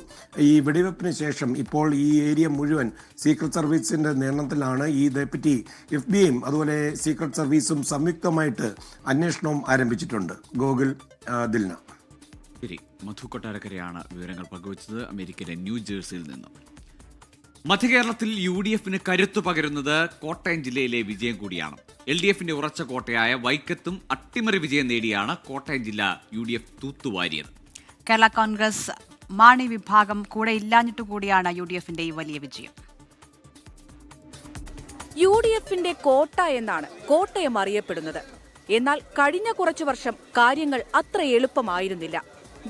ഈ വെടിവെപ്പിന് ശേഷം ഇപ്പോൾ ഈ ഏരിയ മുഴുവൻ സീക്രട്ട് സർവീസിന്റെ നിയന്ത്രണത്തിലാണ്. ഇതേപ്പറ്റി FBI അതുപോലെ സീക്രട്ട് സർവീസും സംയുക്തമായിട്ട് അന്വേഷണവും ആരംഭിച്ചിട്ടുണ്ട്. ഗോകുൽ, ദിൽന. ശരി, മധു കൊട്ടാരക്കരയാണ് വിവരങ്ങൾ പങ്കുവച്ചത് അമേരിക്കയിലെ ന്യൂജേഴ്സിയിൽ നിന്നും. മധ്യകേരളത്തിൽ UDFന് കരുത്തു പകരുന്നത് കോട്ടയം ജില്ലയിലെ വിജയം കൂടിയാണ്. LDFന്റെ ഉറച്ച കോട്ടയായ വൈക്കത്തും അട്ടിമറി വിജയം നേടിയാണ് കോട്ടയം ജില്ല UDF തൂത്തുവാരിയത്. കേരള കോൺഗ്രസ് മാണി വിഭാഗം കൂടെ ഇല്ലാഞ്ഞിട്ടു കൂടിയാണ് UDFന്റെ ഈ വലിയ വിജയം. UDFന്റെ കോട്ട എന്നാണ് കോട്ടയം അറിയപ്പെടുന്നത്. എന്നാൽ കഴിഞ്ഞ കുറച്ചു വർഷം കാര്യങ്ങൾ അത്ര എളുപ്പമായിരുന്നില്ല.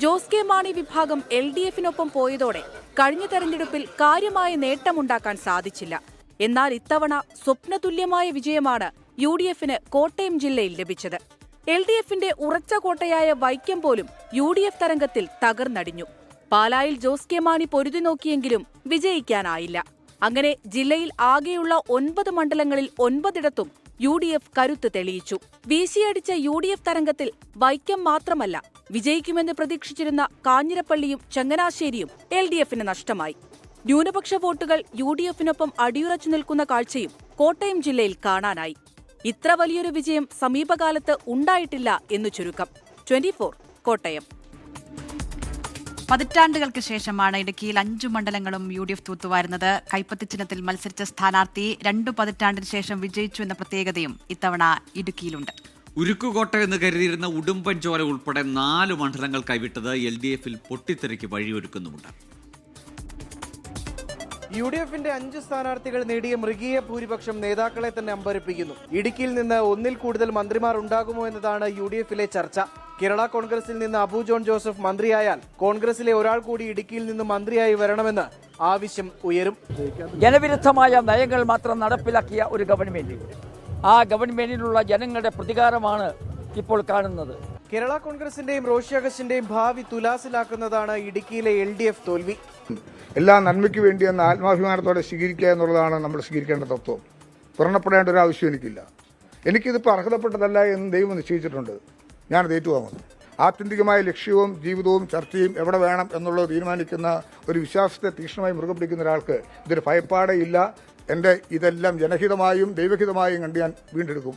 ജോസ് കെ മാണി വിഭാഗം LDFനൊപ്പം പോയതോടെ കഴിഞ്ഞ തെരഞ്ഞെടുപ്പിൽ കാര്യമായ നേട്ടമുണ്ടാക്കാൻ സാധിച്ചില്ല. എന്നാൽ ഇത്തവണ സ്വപ്നതുല്യമായ വിജയമാണ് UDFന് കോട്ടയം ജില്ലയിൽ ലഭിച്ചത്. LDFന്റെ ഉറച്ച കോട്ടയായ വൈക്കം പോലും UDF തരംഗത്തിൽ തകർന്നടിഞ്ഞു. പാലായിൽ ജോസ് കെ മാണി പൊരുതി നോക്കിയെങ്കിലും വിജയിക്കാനായില്ല. അങ്ങനെ ജില്ലയിൽ ആകെയുള്ള 9 മണ്ഡലങ്ങളിൽ 9ഇടത്തും UDF കരുത്ത് തെളിയിച്ചു. വീശിയടിച്ച UDF തരംഗത്തിൽ വൈക്കം മാത്രമല്ല, വിജയിക്കുമെന്ന് പ്രതീക്ഷിച്ചിരുന്ന കാഞ്ഞിരപ്പള്ളിയും ചങ്ങനാശ്ശേരിയും LDFന് നഷ്ടമായി. ന്യൂനപക്ഷ വോട്ടുകൾ UDFനൊപ്പം അടിയുറച്ചു നിൽക്കുന്ന കാഴ്ചയും കോട്ടയം ജില്ലയിൽ കാണാനായി. ഇത്ര വലിയൊരു വിജയം സമീപകാലത്ത് ഉണ്ടായിട്ടില്ല എന്നു ചുരുക്കം. 24 കോട്ടയം. പതിറ്റാണ്ടുകൾക്ക് ശേഷമാണ് ഇടുക്കിയിൽ 5 മണ്ഡലങ്ങളും UDF തൂത്തുവാരുന്നത്. കൈപ്പത്തി ചിഹ്നത്തിൽ മത്സരിച്ച സ്ഥാനാർത്ഥി 2 പതിറ്റാണ്ടിന് ശേഷം വിജയിച്ചു എന്ന പ്രത്യേകതയും ഇത്തവണ ഇടുക്കിയിലുണ്ട്. ഉരുക്കുകോട്ട എന്ന് കരുതിയിരുന്ന ഉടുമ്പൻചോല ഉൾപ്പെടെ 4 മണ്ഡലങ്ങൾ കൈവിട്ടത് LDFൽ പൊട്ടിത്തെറിക്ക് വഴിയൊരുക്കുന്നുമുണ്ട്. UDFന്റെ 5 സ്ഥാനാർത്ഥികൾ നേടിയ മൃഗീയ ഭൂരിപക്ഷം നേതാക്കളെ തന്നെ അമ്പരപ്പിക്കുന്നു. ഇടുക്കിയിൽ നിന്ന് ഒന്നിൽ കൂടുതൽ മന്ത്രിമാർ ഉണ്ടാകുമോ എന്നതാണ് UDFിലെ ചർച്ച. കേരള കോൺഗ്രസിൽ നിന്ന് അബു ജോൺ ജോസഫ് മന്ത്രിയായാൽ കോൺഗ്രസിലെ ഒരാൾ കൂടി ഇടുക്കിയിൽ നിന്ന് മന്ത്രിയായി വരണമെന്ന് ആവശ്യം ഉയരും. ജനവിരുദ്ധമായ നയങ്ങൾ മാത്രം നടപ്പിലാക്കിയ ഒരു ഗവൺമെന്റ്, ആ ഗവൺമെന്റിനുള്ള ജനങ്ങളുടെ പ്രതികാരമാണ് ഇപ്പോൾ കാണുന്നത്. കേരള കോൺഗ്രസിന്റെയും റോഷി അഗസ്റ്റിന്റെയും ഭാവി തുലാസിലാക്കുന്നതാണ് ഇടുക്കിയിലെ LDF തോൽവി. എല്ലാ നന്മയ്ക്ക് വേണ്ടി എന്ന ആത്മാഭിമാനത്തോടെ സ്വീകരിക്കുക എന്നുള്ളതാണ് നമ്മൾ സ്വീകരിക്കേണ്ട തത്വം. തുറന്നപ്പെടേണ്ട ഒരു ആവശ്യം എനിക്കില്ല. എനിക്കിതിപ്പോൾ അർഹതപ്പെട്ടതല്ല എന്ന് ദൈവം നിശ്ചയിച്ചിട്ടുണ്ട്. ഞാനത് ഏറ്റുവാങ്ങുന്നു. ആത്യന്തികമായ ലക്ഷ്യവും ജീവിതവും ചർച്ചയും എവിടെ വേണം എന്നുള്ളത് തീരുമാനിക്കുന്ന ഒരു വിശ്വാസത്തെ തീക്ഷ്ണമായി മുറുകെ പിടിക്കുന്ന ഒരാൾക്ക് ഇതൊരു ഭയപ്പാടേ ഇല്ല. എൻ്റെ ഇതെല്ലാം ജനഹിതമായും ദൈവഹിതമായും കണ്ട് ഞാൻ വീണ്ടെടുക്കും.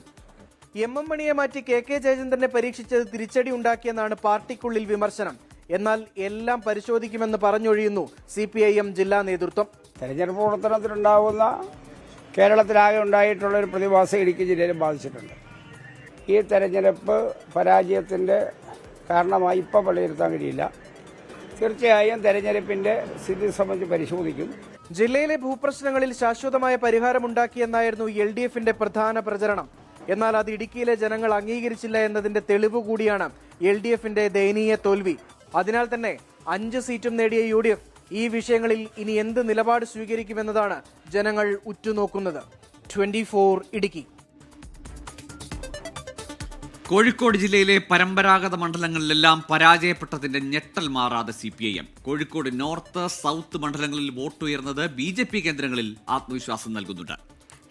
MM മണിയെ മാറ്റി KK ജയചന്ദ്രനെ പരീക്ഷിച്ചത് തിരിച്ചടി ഉണ്ടാക്കിയെന്നാണ് പാർട്ടിക്കുള്ളിൽ വിമർശനം. എന്നാൽ എല്ലാം പരിശോധിക്കുമെന്ന് പറഞ്ഞൊഴിയുന്നു CPIM ജില്ലാ നേതൃത്വം. തെരഞ്ഞെടുപ്പ് പ്രവർത്തനത്തിലുണ്ടാകുന്ന കേരളത്തിലാകെ ഉണ്ടായിട്ടുള്ള ഒരു പ്രതിഭാസം ഇടുക്കി ജില്ലയിലും ബാധിച്ചിട്ടുണ്ട്. ഈ തെരഞ്ഞെടുപ്പ് പരാജയത്തിൻ്റെ കാരണമായി ഇപ്പോൾ വിലയിരുത്താൻ കഴിയില്ല. തീർച്ചയായും തെരഞ്ഞെടുപ്പിൻ്റെ സ്ഥിതി സംബന്ധിച്ച് പരിശോധിക്കും. ജില്ലയിലെ ഭൂപ്രശ്നങ്ങളിൽ ശാശ്വതമായ പരിഹാരമുണ്ടാക്കിയെന്നായിരുന്നു LDFന്റെ പ്രധാന പ്രചരണം. എന്നാൽ അത് ഇടുക്കിയിലെ ജനങ്ങൾ അംഗീകരിച്ചില്ല എന്നതിന്റെ തെളിവ് കൂടിയാണ് LDFന്റെ ദയനീയ തോൽവി. അതിനാൽ തന്നെ 5 സീറ്റും നേടിയ UDF ഈ വിഷയങ്ങളിൽ ഇനി എന്ത് നിലപാട് സ്വീകരിക്കുമെന്നതാണ് ജനങ്ങൾ ഉറ്റുനോക്കുന്നത്. 24 ഇടുക്കി. കോഴിക്കോട് ജില്ലയിലെ പരമ്പരാഗത മണ്ഡലങ്ങളിലെല്ലാം പരാജയപ്പെട്ടതിന്റെ ഞെട്ടൽ മാറാതെ CPIM. കോഴിക്കോട് നോർത്ത്, സൗത്ത് മണ്ഡലങ്ങളിൽ വോട്ടുയർന്നത് BJP കേന്ദ്രങ്ങളിൽ ആത്മവിശ്വാസം നൽകുന്നുണ്ട്.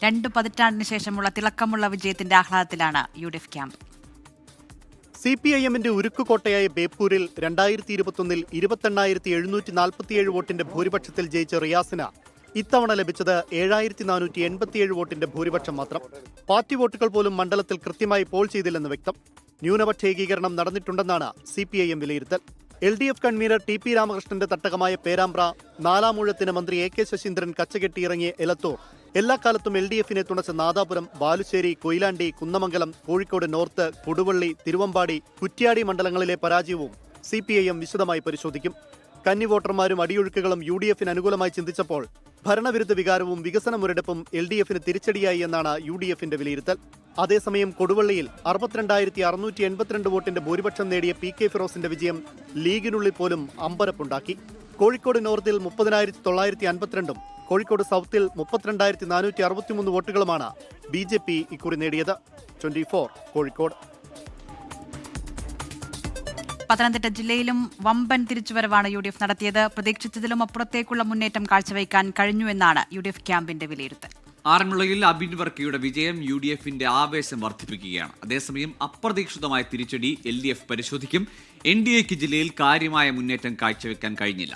2 പതിറ്റാണ്ടിന് ശേഷമുള്ള തിളക്കമുള്ള വിജയത്തിന്റെ ആഹ്ലാദത്തിലാണ് UDF ക്യാമ്പ്. CPIMന്റെ ഉരുക്കുകോട്ടയായ ബേപ്പൂരിൽ 2021 28,747 വോട്ടിന്റെ ഭൂരിപക്ഷത്തിൽ ജയിച്ച റിയാസിന് ഇത്തവണ ലഭിച്ചത് 7,487 വോട്ടിന്റെ ഭൂരിപക്ഷം മാത്രം. പാർട്ടി വോട്ടുകൾ പോലും മണ്ഡലത്തിൽ കൃത്യമായി പോൾ ചെയ്തില്ലെന്ന് വ്യക്തം. ന്യൂനപക്ഷ ഏകീകരണം നടന്നിട്ടുണ്ടെന്നാണ് CPIM വിലയിരുത്തൽ. LDF കൺവീനർ TP രാമകൃഷ്ണന്റെ തട്ടകമായ പേരാമ്പ്ര, നാലാമൂഴത്തിന് മന്ത്രി AK ശശീന്ദ്രൻ കച്ചകെട്ടിയിറങ്ങിയ എലത്തൂർ, എല്ലാ കാലത്തും LDFനെ തുണച്ച നാദാപുരം, ബാലുശ്ശേരി, കൊയിലാണ്ടി, കുന്നമംഗലം, കോഴിക്കോട് നോർത്ത്, കൊടുവള്ളി, തിരുവമ്പാടി, കുറ്റ്യാടി മണ്ഡലങ്ങളിലെ പരാജയവും CPIM വിശദമായി പരിശോധിക്കും. കന്നി വോട്ടർമാരും അടിയൊഴുക്കുകളും UDFന് അനുകൂലമായി ചിന്തിച്ചപ്പോൾ ഭരണവിരുദ്ധ വികാരവും വികസന മുരടിപ്പും LDFന് തിരിച്ചടിയായി എന്നാണ് UDFന്റെ വിലയിരുത്തൽ. അതേസമയം കൊടുവള്ളിയിൽ 62,682 വോട്ടിന്റെ ഭൂരിപക്ഷം നേടിയ PK ഫിറോസിന്റെ വിജയം ലീഗിനുള്ളിൽ പോലും അമ്പരപ്പുണ്ടാക്കി. കോഴിക്കോട് നോർത്തിൽ 30,952 കോഴിക്കോട് സൗത്തിൽ 32,463 വോട്ടുകളുമാണ് BJP ഇക്കുറി നേടിയത്. 24 കോഴിക്കോട്. പത്തനംതിട്ട ജില്ലയിലും വമ്പൻ തിരിച്ചുവരവാണ് UDF നടത്തിയത്. പ്രതീക്ഷിച്ചതിലും അപ്പുറത്തേക്കുള്ള മുന്നേറ്റം കാഴ്ചവെക്കാൻ കഴിഞ്ഞുവെന്നാണ് UDF ക്യാമ്പിന്റെ വിലയിരുത്തൽ. ആറന്മുളയിൽ അബിൻ വർക്കിയുടെ വിജയം UDFന്റെ ആവേശം വർദ്ധിപ്പിക്കുകയാണ്. അതേസമയം അപ്രതീക്ഷിതമായ തിരിച്ചടി LDF പരിശോധിക്കും. NDAക്ക് ജില്ലയിൽ കാര്യമായ മുന്നേറ്റം കാഴ്ചവെക്കാൻ കഴിഞ്ഞില്ല.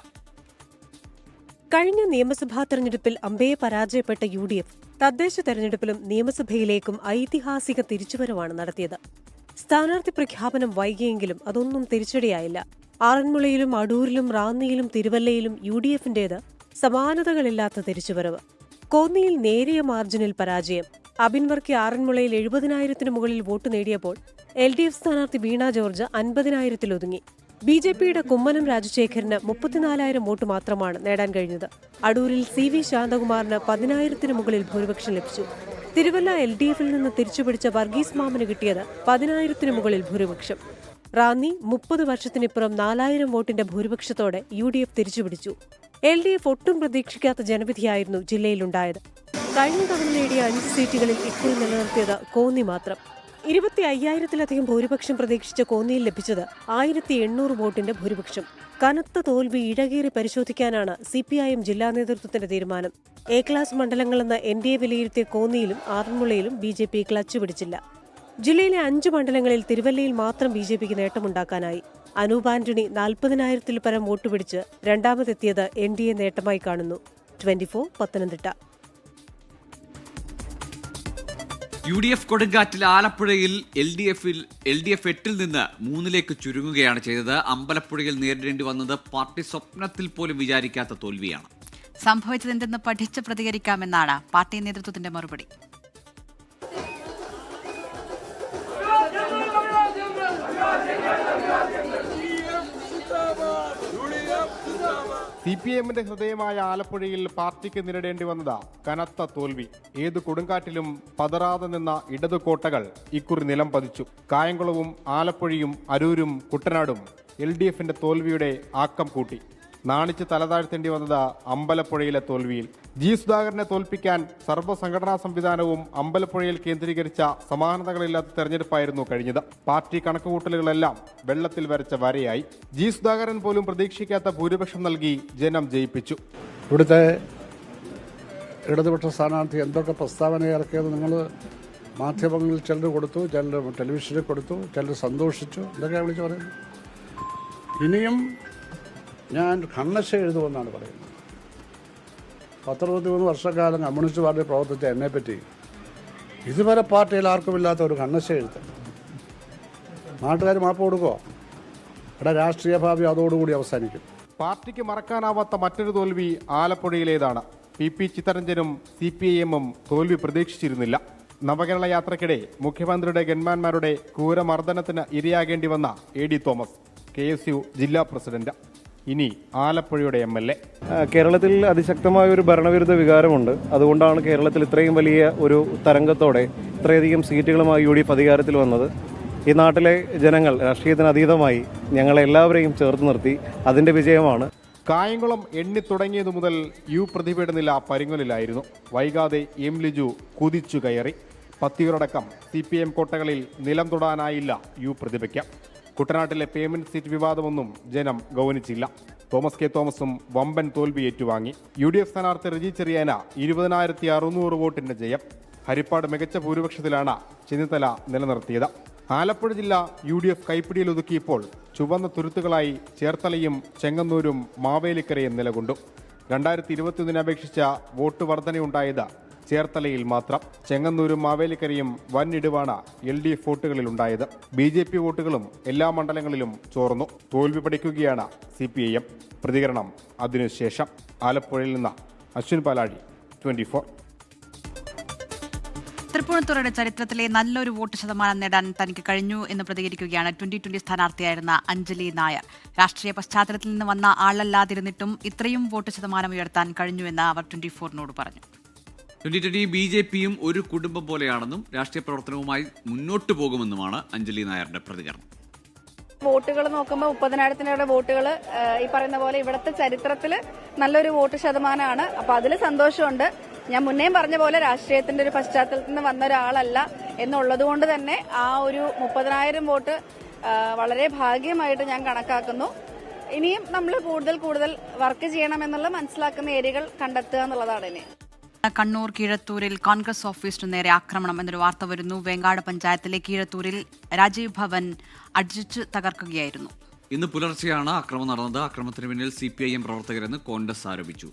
കഴിഞ്ഞ നിയമസഭാ തെരഞ്ഞെടുപ്പിൽ അമ്പയെ പരാജയപ്പെട്ട UDF തദ്ദേശ തെരഞ്ഞെടുപ്പിലും നിയമസഭയിലേക്കും ഐതിഹാസിക തിരിച്ചുവരവാണ് നടത്തിയത്. സ്ഥാനാർത്ഥി പ്രഖ്യാപനം വൈകിയെങ്കിലും അതൊന്നും തിരിച്ചടിയായില്ല. ആറന്മുളയിലും അടൂരിലും റാന്നിയിലും തിരുവല്ലയിലും UDFന്റേത് സമാനതകളില്ലാത്ത തിരിച്ചുവരവ്. കോന്നിയിൽ നേരിയ മാർജിനിൽ പരാജയം. അബിൻ വർക്കി ആറന്മുളയിൽ 70,000-ന് മുകളിൽ വോട്ട് നേടിയപ്പോൾ LDF സ്ഥാനാർത്ഥി വീണ ജോർജ് 50,000-ൽ ഒതുങ്ങി. BJPയുടെ കുമ്മനം രാജശേഖരന് 34,000 വോട്ട് മാത്രമാണ് നേടാൻ കഴിഞ്ഞത്. അടൂരിൽ CV ശാന്തകുമാറിന് 10,000-ന് മുകളിൽ ഭൂരിപക്ഷം ലഭിച്ചു. തിരുവല്ല LDFിൽ നിന്ന് തിരിച്ചുപിടിച്ച വർഗീസ് മാമന് കിട്ടിയത് 10,000-ന് മുകളിൽ ഭൂരിപക്ഷം. റാന്നി 30 വർഷത്തിനിപ്പുറം 4,000 വോട്ടിന്റെ ഭൂരിപക്ഷത്തോടെ UDF തിരിച്ചുപിടിച്ചു. LDF ഒട്ടും പ്രതീക്ഷിക്കാത്ത ജനവിധിയായിരുന്നു ജില്ലയിലുണ്ടായത്. കഴിഞ്ഞ തവണ നേടിയ 5 സീറ്റുകളിൽ ഇക്കുറി നിലനിർത്തിയത് കോന്നി മാത്രം. 25,000-ലധികം ഭൂരിപക്ഷം പ്രതീക്ഷിച്ച കോന്നിയിൽ ലഭിച്ചത് 1,800 വോട്ടിന്റെ ഭൂരിപക്ഷം. കനത്ത തോൽവി ഇഴകേറി പരിശോധിക്കാനാണ് CPIM ജില്ലാ നേതൃത്വത്തിന്റെ തീരുമാനം. A ക്ലാസ് മണ്ഡലങ്ങളെന്ന് NDA വിലയിരുത്തിയ കോന്നിയിലും ആറന്മുളയിലും BJP ക്ലച്ച് പിടിച്ചില്ല. ജില്ലയിലെ 5 മണ്ഡലങ്ങളിൽ തിരുവല്ലയിൽ മാത്രം BJPക്ക് നേട്ടമുണ്ടാക്കാനായി. അനൂപ് ആന്റണി 40,000-ൽ പരം വോട്ട് പിടിച്ച് രണ്ടാമതെത്തിയത് NDA നേട്ടമായി കാണുന്നു. 24 പത്തനംതിട്ട. UDF കൊടുങ്കാറ്റിൽ ആലപ്പുഴയിൽ LDF 8-ൽ നിന്ന് 3-ലേക്ക് ചുരുങ്ങുകയാണ് ചെയ്തത്. അമ്പലപ്പുഴയിൽ നേരിടേണ്ടി വന്നത് പാർട്ടി സ്വപ്നത്തിൽ പോലും വിചാരിക്കാത്ത തോൽവിയാണ്. സംഭവിച്ചതെന്തെന്ന് പഠിച്ച് പ്രതികരിക്കാമെന്നാണ് പാർട്ടി നേതൃത്വത്തിന്റെ മറുപടി. CPM-ന്റെ ഹൃദയമായ ആലപ്പുഴയിൽ പാർട്ടിക്ക് നേരിടേണ്ടി വന്നത് കനത്ത തോൽവി. ഏത് കൊടുങ്കാറ്റിലും പതറാതെ നിന്ന ഇടതു കോട്ടകൾ ഇക്കുറി നിലം പതിച്ചു. കായംകുളവും ആലപ്പുഴയും അരൂരും കുട്ടനാടും LDF-ന്റെ തോൽവിയുടെ ആക്കം കൂട്ടി. നാണിച്ച് തലതാഴ്ത്തേണ്ടി വന്നത് അമ്പലപ്പുഴയിലെ തോൽവിയിൽ. ജി സുധാകരനെ തോൽപ്പിക്കാൻ സർവ്വസംഘടനാ സംവിധാനവും അമ്പലപ്പുഴയിൽ കേന്ദ്രീകരിച്ച സമാനതകളില്ലാത്ത തെരഞ്ഞെടുപ്പായിരുന്നു കഴിഞ്ഞത്. പാർട്ടി കണക്കുകൂട്ടലുകളെല്ലാം വെള്ളത്തിൽ വരച്ച വരയായി. ജി സുധാകരൻ പോലും പ്രതീക്ഷിക്കാത്ത ഭൂരിപക്ഷം നൽകി ജനം ജയിപ്പിച്ചു. ഇവിടുത്തെ ഇടതുപക്ഷ സ്ഥാനാർത്ഥി എന്തൊക്കെ പ്രസ്താവന ഇറക്കിയത് നിങ്ങൾ മാധ്യമങ്ങളിൽ ചിലർ കൊടുത്തു, ചിലർ ടെലിവിഷനിൽ കൊടുത്തു, ചിലർ സന്തോഷിച്ചു, എന്തൊക്കെയാണ് വിളിച്ച് പറയുന്നത്. ഇനിയും ഞാൻ കണ്ണശ എഴുതുമെന്നാണ് പറയുന്നത്. 13 വർഷക്കാലം കമ്മ്യൂണിസ്റ്റ് പാർട്ടി പ്രവർത്തിച്ച എന്നെപ്പറ്റി ഇതുവരെ പാർട്ടിയിൽ ആർക്കുമില്ലാത്ത ഒരു കണ്ണശ എഴുത്ത്. നാട്ടുകാർ മാപ്പ് കൊടുക്കുമോ? ഇവിടെ രാഷ്ട്രീയ ഭാവി അതോടുകൂടി അവസാനിക്കും. പാർട്ടിക്ക് മറക്കാനാവാത്ത മറ്റൊരു തോൽവി ആലപ്പുഴയിലേതാണ്. PP ചിത്തരഞ്ജനും CPIM-ഉം തോൽവി പ്രതീക്ഷിച്ചിരുന്നില്ല. നവകേരള യാത്രയ്ക്കിടെ മുഖ്യമന്ത്രിയുടെ ഗൺമാന്മാരുടെ ക്രൂരമർദ്ദനത്തിന് ഇരയാകേണ്ടി വന്ന AD തോമസ്, KSU ജില്ലാ പ്രസിഡന്റ്, ഇനി ആലപ്പുഴയുടെ MLA. കേരളത്തിൽ അതിശക്തമായ ഒരു ഭരണവിരുദ്ധ വികാരമുണ്ട്. അതുകൊണ്ടാണ് കേരളത്തിൽ ഇത്രയും വലിയ ഒരു തരംഗത്തോടെ ഇത്രയധികം സീറ്റുകളുമായി UDF അധികാരത്തിൽ വന്നത്. ഈ നാട്ടിലെ ജനങ്ങൾ രാഷ്ട്രീയത്തിന് അതീതമായി ഞങ്ങളെല്ലാവരെയും ചേർത്ത് നിർത്തി. അതിൻ്റെ വിജയമാണ്. കായംകുളം എണ്ണി തുടങ്ങിയതു മുതൽ പ്രതിഭയുടെ നില പരിങ്ങലിലായിരുന്നു. വൈകാതെ ലിജു കുതിച്ചു കയറി. പത്തിയൂരടക്കം CPM കോട്ടകളിൽ നിലം തൊടാനായില്ല പ്രതിഭയ്ക്ക്. കുട്ടനാട്ടിലെ പേയ്മെന്റ് സീറ്റ് വിവാദമൊന്നും ജനം ഗൗനിച്ചില്ല. തോമസ് കെ തോമസും വമ്പൻ തോൽവി ഏറ്റുവാങ്ങി. UDF സ്ഥാനാർത്ഥി റജി ചെറിയാന 20,600 വോട്ടിന്റെ ജയം. ഹരിപ്പാട് മികച്ച ഭൂരിപക്ഷത്തിലാണ് ചെന്നിത്തല നിലനിർത്തിയത്. ആലപ്പുഴ ജില്ല UDF കൈപ്പിടിയിൽ ഒതുക്കിയപ്പോൾ ചുവന്ന തുരുത്തുകളായി ചേർത്തലയും ചെങ്ങന്നൂരും മാവേലിക്കരയും നിലകൊണ്ടു. 2021 അപേക്ഷിച്ച വോട്ട് വർധനയുണ്ടായത് ചേർത്തലയിൽ മാത്രം. ചെങ്ങന്നൂരും മാവേലിക്കരയും വൻ ഇടിവാണ് LDF വോട്ടുകളിൽ ഉണ്ടായത്. BJP വോട്ടുകളും എല്ലാ മണ്ഡലങ്ങളിലും ചോർന്നു. തോൽവി പഠിക്കുകയാണ് CPIM. പ്രതികരണം അതിനുശേഷം. ആലപ്പുഴയിൽ നിന്ന് അശ്വിൻ പാലാഴി, 24. തൃപ്പൂണിത്തുറയുടെ ചരിത്രത്തിലെ നല്ലൊരു വോട്ട് ശതമാനം നേടാൻ തനിക്ക് കഴിഞ്ഞു എന്ന് പ്രതികരിക്കുകയാണ് 2020 സ്ഥാനാർത്ഥിയായിരുന്ന അഞ്ജലി നായർ. രാഷ്ട്രീയ പശ്ചാത്തലത്തിൽ നിന്ന് വന്ന ആളല്ലാതിരുന്നിട്ടും ഇത്രയും വോട്ട് ശതമാനം ഉയർത്താൻ കഴിഞ്ഞുവെന്ന് അവർ 24-നോട് പറഞ്ഞു. 2020 BJP-യും ഒരു കുടുംബം പോലെയാണെന്നും രാഷ്ട്രീയ പ്രവർത്തനവുമായി മുന്നോട്ടു പോകുമെന്നുമാണ് അഞ്ജലി നായരുടെ പ്രതികരണം. വോട്ടുകൾ നോക്കുമ്പോൾ 30,000-ത്തിനുള്ള വോട്ടുകൾ ഈ പറയുന്ന പോലെ ഇവിടുത്തെ ചരിത്രത്തിൽ നല്ലൊരു വോട്ട് ശതമാനമാണ്. അപ്പൊ അതിൽ സന്തോഷമുണ്ട്. ഞാൻ മുന്നേ പറഞ്ഞ പോലെ രാഷ്ട്രീയത്തിന്റെ ഒരു പശ്ചാത്തലത്തിൽ നിന്ന് വന്ന ഒരാളല്ല എന്നുള്ളത് കൊണ്ട് തന്നെ ആ ഒരു 30,000 വോട്ട് വളരെ ഭാഗ്യമായിട്ട് ഞാൻ കണക്കാക്കുന്നു. ഇനിയും നമ്മൾ കൂടുതൽ വർക്ക് ചെയ്യണമെന്നുള്ള മനസ്സിലാക്കുന്ന ഏരിയകൾ കണ്ടെത്തുക എന്നുള്ളതാണ് ഇനി. കണ്ണൂർ കീഴത്തൂരിൽ കോൺഗ്രസ് ഓഫീസിനു നേരെ ആക്രമണം എന്നൊരു വാർത്ത വരുന്നു. വേങ്ങാട് പഞ്ചായത്തിലെ കീഴത്തൂരിൽ രാജീവ് ഭവൻ അടിച്ചു തകർക്കുകയായിരുന്നു. ഇന്ന് പുലർച്ചെയാണ് ആക്രമണം നടന്നത്. ആക്രമണത്തിന് പിന്നിൽ CPIM പ്രവർത്തകരെന്ന് കോൺഗ്രസ് ആരോപിച്ചു.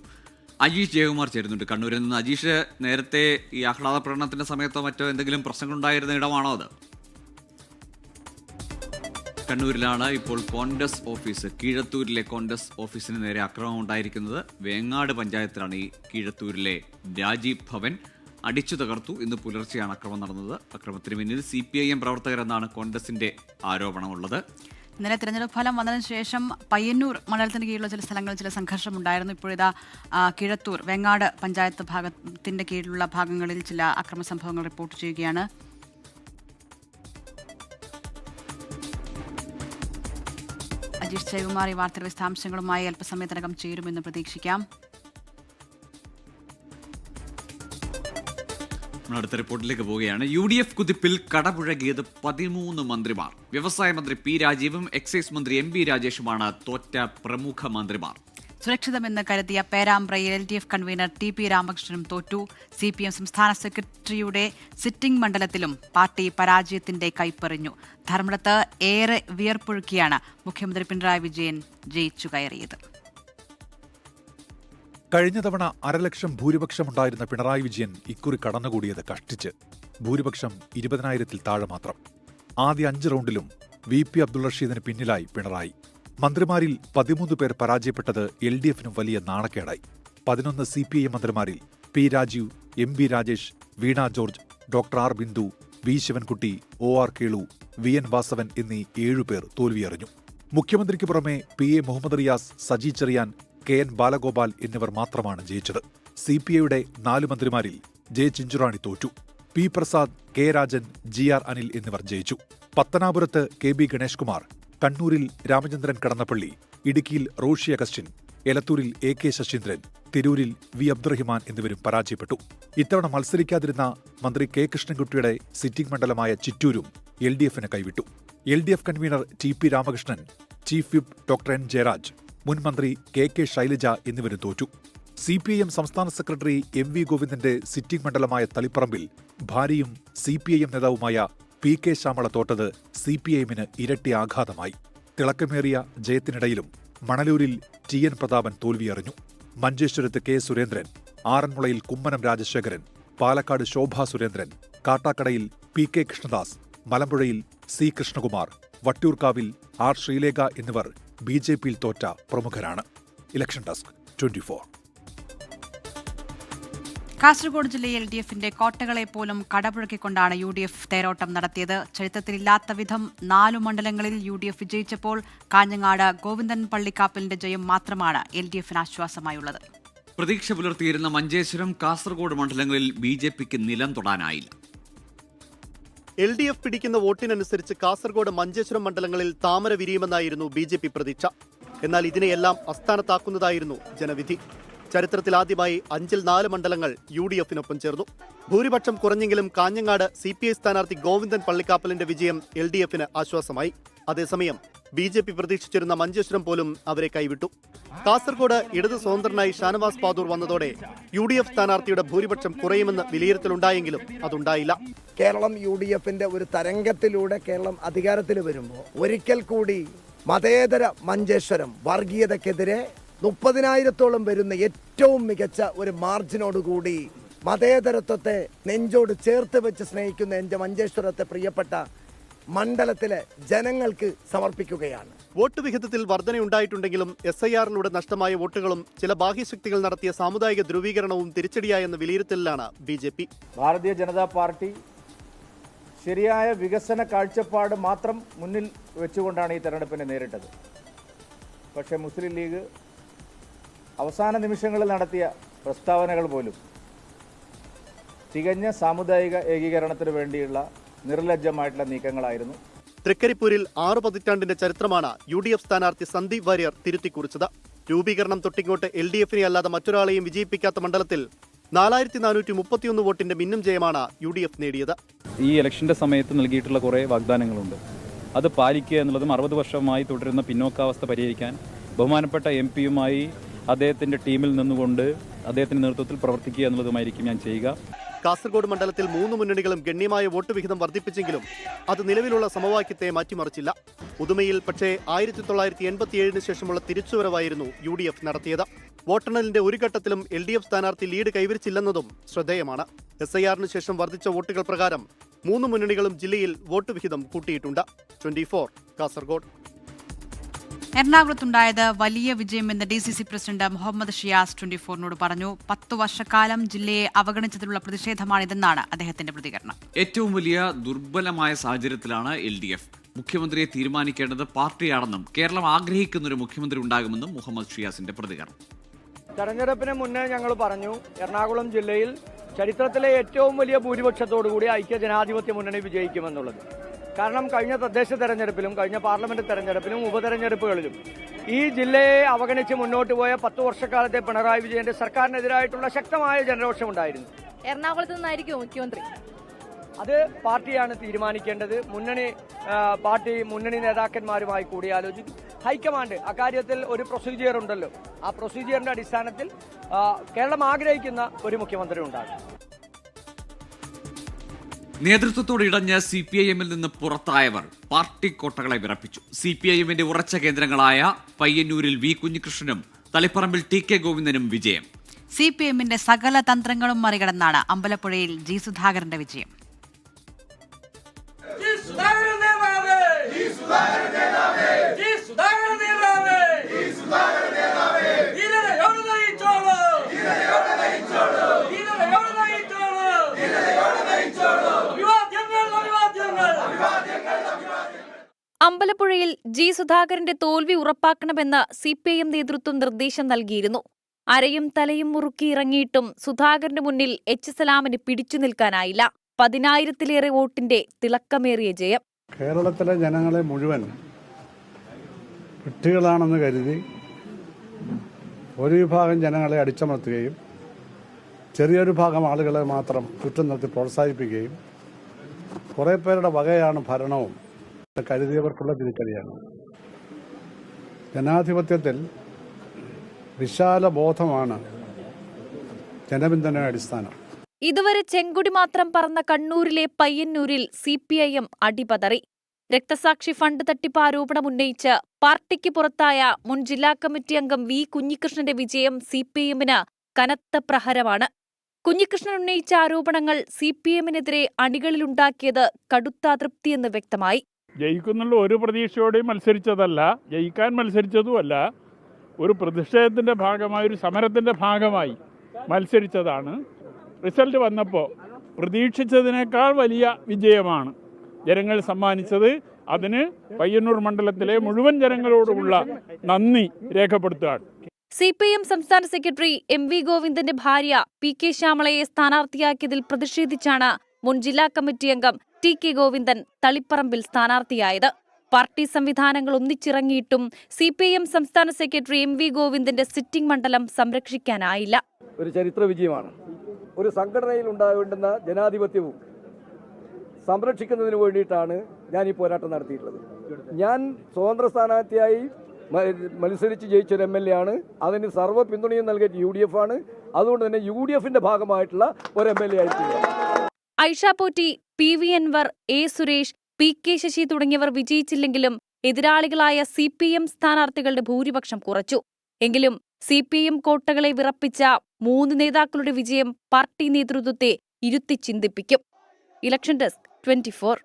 അജീഷ് ജയകുമാർ ചേരുന്നുണ്ട് കണ്ണൂരിൽ നിന്ന്. അജീഷ്, നേരത്തെ ഈ ആഹ്ലാദ പ്രകടനത്തിന്റെ സമയത്തോ മറ്റോ എന്തെങ്കിലും പ്രശ്നങ്ങളുണ്ടായിരുന്ന ഇടമാണോ അത്? കണ്ണൂരിലാണ് ഇപ്പോൾ കോൺഗ്രസ് ഓഫീസ്, കീഴത്തൂരിലെ കോൺഗ്രസ് ഓഫീസിന് നേരെ ആക്രമണം ഉണ്ടായിരിക്കുന്നത്. വേങ്ങാട് പഞ്ചായത്തിലാണ് ഈ കീഴത്തൂരിലെ രാജീവ് ഭവൻ അടിച്ചു തകർത്തു. ഇന്ന് പുലർച്ചെയാണ് ആക്രമണം നടന്നത്. ആക്രമണത്തിന് പിന്നിൽ CPIM പ്രവർത്തകരെന്നാണ് കോൺഗ്രസിന്റെ ആരോപണമുള്ളത്. ഇന്നലെ തിരഞ്ഞെടുപ്പ് ഫലം വന്നതിന് ശേഷം പയ്യന്നൂർ മണ്ഡലത്തിന് കീഴിലുള്ള ചില സ്ഥലങ്ങളിൽ ചില സംഘർഷമുണ്ടായിരുന്നു. ഇപ്പോഴിതാ കീഴത്തൂർ വേങ്ങാട് പഞ്ചായത്ത് ഭാഗത്തിന്റെ കീഴിലുള്ള ഭാഗങ്ങളിൽ ചില അക്രമ സംഭവങ്ങൾ റിപ്പോർട്ട് ചെയ്യുകയാണ്. അജീഷ് ജയകുമാർ ഈ വാർത്തയുടെ വിശദാംശങ്ങളുമായി അല്പസമയത്തിനകം ചേരുമെന്ന് പ്രതീക്ഷിക്കാം. അടുത്ത റിപ്പോർട്ടിലേക്ക് പോവുകയാണ്. UDF കുതിപ്പിൽ കടപുഴകിയത് 13 മന്ത്രിമാർ. വ്യവസായ മന്ത്രി P രാജീവും എക്സൈസ് മന്ത്രി MB രാജേഷുമാണ് തോറ്റ പ്രമുഖ മന്ത്രിമാർ. സുരക്ഷിതമെന്ന് കരുതിയ പേരാമ്പ്രയിൽ LDF കൺവീനർ TP രാമകൃഷ്ണനും തോറ്റു. CPM സംസ്ഥാന സെക്രട്ടറിയുടെ സിറ്റിംഗ് മണ്ഡലത്തിലും പാർട്ടി പരാജയത്തിന്റെ കൈപ്പെറിഞ്ഞു. ധർമ്മടത്ത് ഏറെ വിയർപ്പൊഴുക്കിയാണ് മുഖ്യമന്ത്രി പിണറായി വിജയൻ ജയിച്ചു കയറിയത്. കഴിഞ്ഞ തവണ 1,00,000 ഭൂരിപക്ഷമുണ്ടായിരുന്ന പിണറായി വിജയൻ ഇക്കുറി കടന്നുകൂടിയത് കഷ്ടിച്ച്. ഭൂരിപക്ഷം 20,000-ൽ താഴെ മാത്രം. ആദ്യ 5 റൗണ്ടിലും VP അബ്ദുൾ റഷീദിന് പിന്നിലായി പിണറായി. മന്ത്രിമാരിൽ 13 പേർ പരാജയപ്പെട്ടത് LDF-നും വലിയ നാണക്കേടായി. 11 CPIM മന്ത്രിമാരിൽ P Rajeev, MB Rajesh, Veena George, doctor R Bindu, V Sivankutty, OR Kelu, VN Vasavan എന്നീ 7 പേർ തോൽവിയറിഞ്ഞു. മുഖ്യമന്ത്രിക്ക് പുറമെ PA മുഹമ്മദ് റിയാസ്, സജി ചെറിയാൻ, KN ബാലഗോപാൽ എന്നിവർ മാത്രമാണ് ജയിച്ചത്. CPIയുടെ 4 മന്ത്രിമാരിൽ J. ചിഞ്ചുറാണി തോറ്റു. P. Prasad, K. Rajan, GR Anil എന്നിവർ ജയിച്ചു. പത്തനാപുരത്ത് KB ഗണേഷ് കുമാർ, കണ്ണൂരിൽ രാമചന്ദ്രൻ കടന്നപ്പള്ളി, ഇടുക്കിയിൽ റോഷി അഗസ്റ്റിൻ, എലത്തൂരിൽ AK ശശീന്ദ്രൻ, തിരൂരിൽ V. അബ്ദുറഹിമാൻ എന്നിവരും പരാജയപ്പെട്ടു. ഇത്തവണ മത്സരിക്കാതിരുന്ന മന്ത്രി K. കൃഷ്ണൻകുട്ടിയുടെ സിറ്റിംഗ് മണ്ഡലമായ ചിറ്റൂരും LDFന് കൈവിട്ടു. LDF convener TP Ramakrishnan, chief whip doctor N. Jayaraj, മുൻ മന്ത്രി KK ശൈലജ എന്നിവരും തോറ്റു. CPIM സംസ്ഥാന സെക്രട്ടറി MV ഗോവിന്ദന്റെ സിറ്റിംഗ് മണ്ഡലമായ തളിപ്പറമ്പിൽ ഭാര്യയും CPIM നേതാവുമായ PK ശ്യാമള തോറ്റത് CPIMന് ഇരട്ടി ആഘാതമായി. തിളക്കമേറിയ ജയത്തിനിടയിലും മണലൂരിൽ TN പ്രതാപൻ തോൽവിയറിഞ്ഞു. മഞ്ചേശ്വരത്ത് K. Surendran, ആറന്മുളയിൽ Kummanam Rajasekharan, Palakkad Shobha Surendran, കാട്ടാക്കടയിൽ PK Krishnadas, മലമ്പുഴയിൽ C. Krishnakumar, വട്ടിയൂർക്കാവിൽ R. ശ്രീലേഖ എന്നിവർ BJPയിൽ തോറ്റ പ്രമുഖരാണ്. Election desk 24. കാസർഗോഡ് ജില്ലയിൽ LDFന്റെ കോട്ടകളെ പോലും കടപുഴക്കിക്കൊണ്ടാണ് UDF തേരോട്ടം നടത്തിയത്. ചരിത്രത്തിലില്ലാത്ത വിധം 4 മണ്ഡലങ്ങളിൽ UDF വിജയിച്ചപ്പോൾ കാഞ്ഞങ്ങാട് ഗോവിന്ദൻ പള്ളിക്കാപ്പലിന്റെ ജയം മാത്രമാണ് LDFന് ആശ്വാസമായുള്ളത്. പ്രതീക്ഷ പുലർത്തിയിരുന്ന മഞ്ചേശ്വരം, കാസർഗോഡ് മണ്ഡലങ്ങളിൽ BJPക്ക് നിലം തൊടാനായില്ല. LDF പിടിക്കുന്ന വോട്ടിനനുസരിച്ച് കാസർഗോഡ്, മഞ്ചേശ്വരം മണ്ഡലങ്ങളിൽ താമര വിരിയുമെന്നായിരുന്നു BJP പ്രതീക്ഷ. എന്നാൽ ഇതിനെയെല്ലാം അസ്ഥാനത്താക്കുന്നതായിരുന്നു ജനവിധി. ചരിത്രത്തിലാദ്യമായി 5-ൽ 4 മണ്ഡലങ്ങൾ UDFനൊപ്പം ചേർന്നു. ഭൂരിപക്ഷം കുറഞ്ഞെങ്കിലും കാഞ്ഞങ്ങാട് CPI സ്ഥാനാർത്ഥി ഗോവിന്ദൻ പള്ളിക്കാപ്പലിന്റെ വിജയം LDFന് ആശ്വാസമായി. അതേസമയം BJP പ്രതീക്ഷിച്ചിരുന്ന മഞ്ചേശ്വരം പോലും അവരെ കൈവിട്ടു. കാസർഗോഡ് ഇടത് സ്വതന്ത്രനായി ഷാനവാസ് പാദൂർ വന്നതോടെ UDF സ്ഥാനാർത്ഥിയുടെ ഭൂരിപക്ഷം കുറയുമെന്ന് വിലയിരുത്തലുണ്ടായെങ്കിലും അതുണ്ടായില്ല. കേരളം UDFന്റെ ഒരു തരംഗത്തിലൂടെ കേരളം അധികാരത്തിൽ വരുമ്പോൾ ഒരിക്കൽ കൂടി മതേതര മഞ്ചേശ്വരം വർഗീയതക്കെതിരെ 30,000-ഓളം വരുന്ന ഏറ്റവും മികച്ച ഒരു മാർജിനോടുകൂടി മതേതരത്വത്തെ നെഞ്ചോട് ചേർത്ത് വെച്ച് സ്നേഹിക്കുന്ന എൻ്റെ മഞ്ചേശ്വരത്തെ പ്രിയപ്പെട്ട മണ്ഡലത്തിലെ ജനങ്ങൾക്ക് സമർപ്പിക്കുകയാണ്. വോട്ട് വിഹിതത്തിൽ വർധനയുണ്ടായിട്ടുണ്ടെങ്കിലും SIR-ലൂടെ നഷ്ടമായ വോട്ടുകളും ചില ബാഹ്യശക്തികൾ നടത്തിയ സാമുദായിക ധ്രുവീകരണവും തിരിച്ചടിയായെന്ന വിലയിരുത്തലിലാണ് BJP. ഭാരതീയ ജനതാ പാർട്ടി ശരിയായ വികസന കാഴ്ചപ്പാട് മാത്രം മുന്നിൽ വെച്ചുകൊണ്ടാണ് ഈ തെരഞ്ഞെടുപ്പിനെ നേരിട്ടത്. പക്ഷേ മുസ്ലിം ലീഗ് അവസാന നിമിഷങ്ങളിൽ നടത്തിയ പ്രസ്താവനകൾ പോലും തികഞ്ഞ സാമുദായിക ഏകീകരണത്തിന് വേണ്ടിയുള്ള നിർലജ്ജമായിട്ടുള്ള നീക്കങ്ങളായിരുന്നു. തൃക്കരിപ്പൂരിൽ 6 പതിറ്റാണ്ടിന്റെ ചരിത്രമാണ് UDF സ്ഥാനാർത്ഥി സന്ദീപ് വാര്യർ തിരുത്തിക്കുറിച്ചത്. രൂപീകരണം തൊട്ടിങ്ങോട്ട് LDFനെ അല്ലാതെ മറ്റൊരാളെയും വിജയിപ്പിക്കാത്ത മണ്ഡലത്തിൽ 4431 വോട്ടിന്റെ മിന്നും ജയമാണ് UDF നേടിയത്. ഈ ഇലക്ഷന്റെ സമയത്ത് നൽകിയിട്ടുള്ള കുറേ വാഗ്ദാനങ്ങളുണ്ട്. അത് പാലിക്കുക എന്നുള്ളതും 60 വർഷമായി തുടരുന്ന പിന്നോക്കാവസ്ഥ പരിഹരിക്കാൻ ബഹുമാനപ്പെട്ട MP-യുമായി അദ്ദേഹത്തിന്റെ ടീമിൽ നിന്നുകൊണ്ട് അദ്ദേഹത്തിന്റെ നേതൃത്വത്തിൽ പ്രവർത്തിക്കുക എന്നുള്ളതുമായിരിക്കും ഞാൻ ചെയ്യുക. കാസർഗോഡ് മണ്ഡലത്തിൽ 3 മുന്നണികളും ഗണ്യമായ വോട്ട് വിഹിതം വർദ്ധിപ്പിച്ചെങ്കിലും അത് നിലവിലുള്ള സമവാക്യത്തെ മാറ്റിമറിച്ചില്ല. പുതുമയിൽ പക്ഷേ 1987-ന് ശേഷമുള്ള തിരിച്ചുവരവായിരുന്നു UDF നടത്തിയത്. വോട്ടെണ്ണലിന്റെ ഒരു ഘട്ടത്തിലും LDF സ്ഥാനാർത്ഥി ലീഡ് കൈവരിച്ചില്ലെന്നതും ശ്രദ്ധേയമാണ്. SIR-ന് ശേഷം വർദ്ധിച്ച വോട്ടുകൾ പ്രകാരം 3 മുന്നണികളും ജില്ലയിൽ വോട്ട് വിഹിതം കൂട്ടിയിട്ടുണ്ട്. 24 കാസർഗോഡ്. എറണാകുളത്തുണ്ടായത് വലിയ വിജയമെന്ന് DCC പ്രസിഡന്റ് മുഹമ്മദ് ഷിയാസ് 24നോട് പറഞ്ഞു. 10 വർഷക്കാലം ജില്ലയെ അവഗണിച്ചതിലുള്ള പ്രതിഷേധമാണിതെന്നാണ് അദ്ദേഹത്തിന്റെ പ്രതികരണം. ഏറ്റവും വലിയ ദുർബലമായ സാഹചര്യത്തിലാണ് LDF. മുഖ്യമന്ത്രിയെ തീരുമാനിക്കേണ്ടത് പാർട്ടിയാണെന്നും കേരളം ആഗ്രഹിക്കുന്ന ഒരു മുഖ്യമന്ത്രി ഉണ്ടാകുമെന്നും മുഹമ്മദ് ഷിയാസിന്റെ പ്രതികരണം. തെരഞ്ഞെടുപ്പിന് മുന്നേ ഞങ്ങൾ പറഞ്ഞു, എറണാകുളം ജില്ലയിൽ ചരിത്രത്തിലെ ഏറ്റവും വലിയ ഭൂരിപക്ഷത്തോടുകൂടി ഐക്യ ജനാധിപത്യ മുന്നണി വിജയിക്കുമെന്നുള്ളത്. കാരണം കഴിഞ്ഞ തദ്ദേശ തെരഞ്ഞെടുപ്പിലും കഴിഞ്ഞ പാർലമെന്റ് തെരഞ്ഞെടുപ്പിലും ഉപതെരഞ്ഞെടുപ്പുകളിലും ഈ ജില്ലയെ അവഗണിച്ച് മുന്നോട്ട് പോയ 10 വർഷക്കാലത്തെ പിണറായി വിജയന്റെ സർക്കാരിനെതിരായിട്ടുള്ള ശക്തമായ ജനരോഷം ഉണ്ടായിരുന്നു. എറണാകുളത്ത് നിന്നായിരിക്കും മുഖ്യമന്ത്രി. അത് പാർട്ടിയാണ് തീരുമാനിക്കേണ്ടത്. മുന്നണി നേതാക്കന്മാരുമായി കൂടിയാലോചിക്കും. ഹൈക്കമാൻഡ് അക്കാര്യത്തിൽ ഒരു പ്രൊസീജിയർ ഉണ്ടല്ലോ. ആ പ്രൊസീജിയറിന്റെ അടിസ്ഥാനത്തിൽ കേരളം ആഗ്രഹിക്കുന്ന ഒരു മുഖ്യമന്ത്രി ഉണ്ടാകും. നേതൃത്വത്തോട് ഇടഞ്ഞ് CPIM-ൽ നിന്ന് പുറത്തായവർ പാർട്ടി കോട്ടകളെ വിറപ്പിച്ചു. CPIM-ന്റെ ഉറച്ച കേന്ദ്രങ്ങളായ പയ്യന്നൂരിൽ V. കുഞ്ഞികൃഷ്ണനും തളിപ്പറമ്പിൽ TK ഗോവിന്ദനും വിജയം. CPIM-ന്റെ സകല തന്ത്രങ്ങളും മറികടന്നാണ് അമ്പലപ്പുഴയിൽ G. സുധാകരന്റെ വിജയം. അമ്പലപ്പുഴയിൽ ജി സുധാകരന്റെ തോൽവി ഉറപ്പാക്കണമെന്ന് CPIM നേതൃത്വം നിർദ്ദേശം നൽകിയിരുന്നു. അരയും തലയും മുറുക്കി ഇറങ്ങിയിട്ടും സുധാകരന്റെ മുന്നിൽ H. സലാമിന് പിടിച്ചു നിൽക്കാനായില്ല. 10,000-ലേറെ വോട്ടിന്റെ തിളക്കമേറിയ ജയം. കേരളത്തിലെ ജനങ്ങളെ മുഴുവൻ വിഡ്ഢികളാണെന്ന് കരുതി ഒരു വിഭാഗം ജനങ്ങളെ അടിച്ചമർത്തുകയും ചെറിയൊരു ഭാഗം ആളുകളെ മാത്രം ചുറ്റും നിർത്തി പ്രോത്സാഹിപ്പിക്കുകയും കുറേ പേരുടെ വകയാണ് ഭരണവും കരുതിയവർക്കുള്ള തിരിച്ചടിയാണ്. ജനാധിപത്യത്തിൽ വിശാല ബോധമാണ് ജനപിന്തുണയുടെ അടിസ്ഥാനം. ഇതുവരെ ചെങ്കൊടി മാത്രം പറന്ന കണ്ണൂരിലെ പയ്യന്നൂരിൽ CPIM അടിപതറി. രക്തസാക്ഷി ഫണ്ട് തട്ടിപ്പ് ആരോപണം ഉന്നയിച്ച് പാർട്ടിക്ക് പുറത്തായ മുൻ ജില്ലാ കമ്മിറ്റി അംഗം V. കുഞ്ഞികൃഷ്ണന്റെ വിജയം CPIMന് കനത്ത പ്രഹരമാണ്. കുഞ്ഞികൃഷ്ണൻ ഉന്നയിച്ച ആരോപണങ്ങൾ CPIMനെതിരെ അണികളിലുണ്ടാക്കിയത് കടുത്ത അതൃപ്തിയെന്ന് വ്യക്തമായി. ജയിക്കുന്നുള്ള ഒരു പ്രതീക്ഷയോടെയും മത്സരിച്ചതല്ല, ജയിക്കാൻ മത്സരിച്ചതുമല്ല. ഒരു പ്രതിഷേധത്തിന്റെ ഭാഗമായി, ഒരു സമരത്തിന്റെ ഭാഗമായി മത്സരിച്ചതാണ്. റിസൾട്ട് വന്നപ്പോൾ പ്രതീക്ഷിച്ചതിനേക്കാൾ വലിയ വിജയമാണ് ജനങ്ങൾ സമ്മാനിച്ചത്. അതിന് പയ്യന്നൂർ മണ്ഡലത്തിലെ മുഴുവൻ ജനങ്ങളോടുമുള്ള നന്ദി രേഖപ്പെടുത്തുകയാണ്. CPIM സംസ്ഥാന സെക്രട്ടറി MV ഗോവിന്ദന്റെ ഭാര്യ PK ശ്യാമളയെ സ്ഥാനാർത്ഥിയാക്കിയതിൽ പ്രതിഷേധിച്ചാണ് മുൻ ജില്ലാ കമ്മിറ്റി അംഗം TK ഗോവിന്ദൻ തളിപ്പറമ്പിൽ സ്ഥാനാർത്ഥിയായത്. പാർട്ടി സംവിധാനങ്ങൾ ഒന്നിച്ചിറങ്ങിയിട്ടും CPIM സംസ്ഥാന സെക്രട്ടറി MV ഗോവിന്ദന്റെ സിറ്റിംഗ് മണ്ഡലം സംരക്ഷിക്കാനായില്ല. ഒരു ചരിത്ര വിജയമാണ്. ഒരു സംഘടനയിൽ ഉണ്ടാവേണ്ടുന്ന ജനാധിപത്യവും സംരക്ഷിക്കുന്നതിന് വേണ്ടിയിട്ടാണ് ഞാൻ ഈ പോരാട്ടം നടത്തിയിട്ടുള്ളത്. ഞാൻ സ്വതന്ത്ര സ്ഥാനാർത്ഥിയായി മത്സരിച്ച് ജയിച്ചൊരു MLA ആണ്. അതിന് സർവ്വ പിന്തുണയും നൽകിയ UDF ആണ്. അതുകൊണ്ട് തന്നെ UDFന്റെ ഭാഗമായിട്ടുള്ള ഒരു MLA ആയിട്ടില്ല. Aisha Potti, PV Anwar, A. Suresh, PK Sasi തുടങ്ങിയവർ വിജയിച്ചില്ലെങ്കിലും എതിരാളികളായ CPIM സ്ഥാനാർത്ഥികളുടെ ഭൂരിപക്ഷം കുറച്ചു. എങ്കിലും CPIM കോട്ടകളെ വിറപ്പിച്ച 3 നേതാക്കളുടെ വിജയം പാർട്ടി നേതൃത്വത്തെ ഇരുത്തി ചിന്തിപ്പിക്കും. Election desk 24.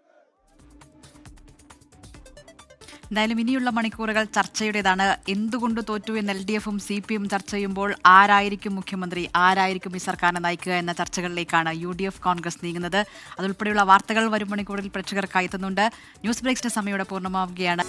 എന്തായാലും ഇനിയുള്ള മണിക്കൂറുകൾ ചർച്ചയുടേതാണ്. എന്തുകൊണ്ട് തോറ്റു എന്ന് LDFും CPIM ചർച്ച ചെയ്യുമ്പോൾ ആരായിരിക്കും മുഖ്യമന്ത്രി, ആരായിരിക്കും ഈ സർക്കാരിനെ നയിക്കുക എന്ന ചർച്ചകളിലേക്കാണ് UDF കോൺഗ്രസ് നീങ്ങുന്നത്. അതുൾപ്പെടെയുള്ള വാർത്തകൾ വരും മണിക്കൂറിൽ പ്രേക്ഷകർക്കായി എത്തുന്നുണ്ട്. ന്യൂസ് ബ്രേക്സിന്റെ സമയം പൂർണ്ണമാവുകയാണ്.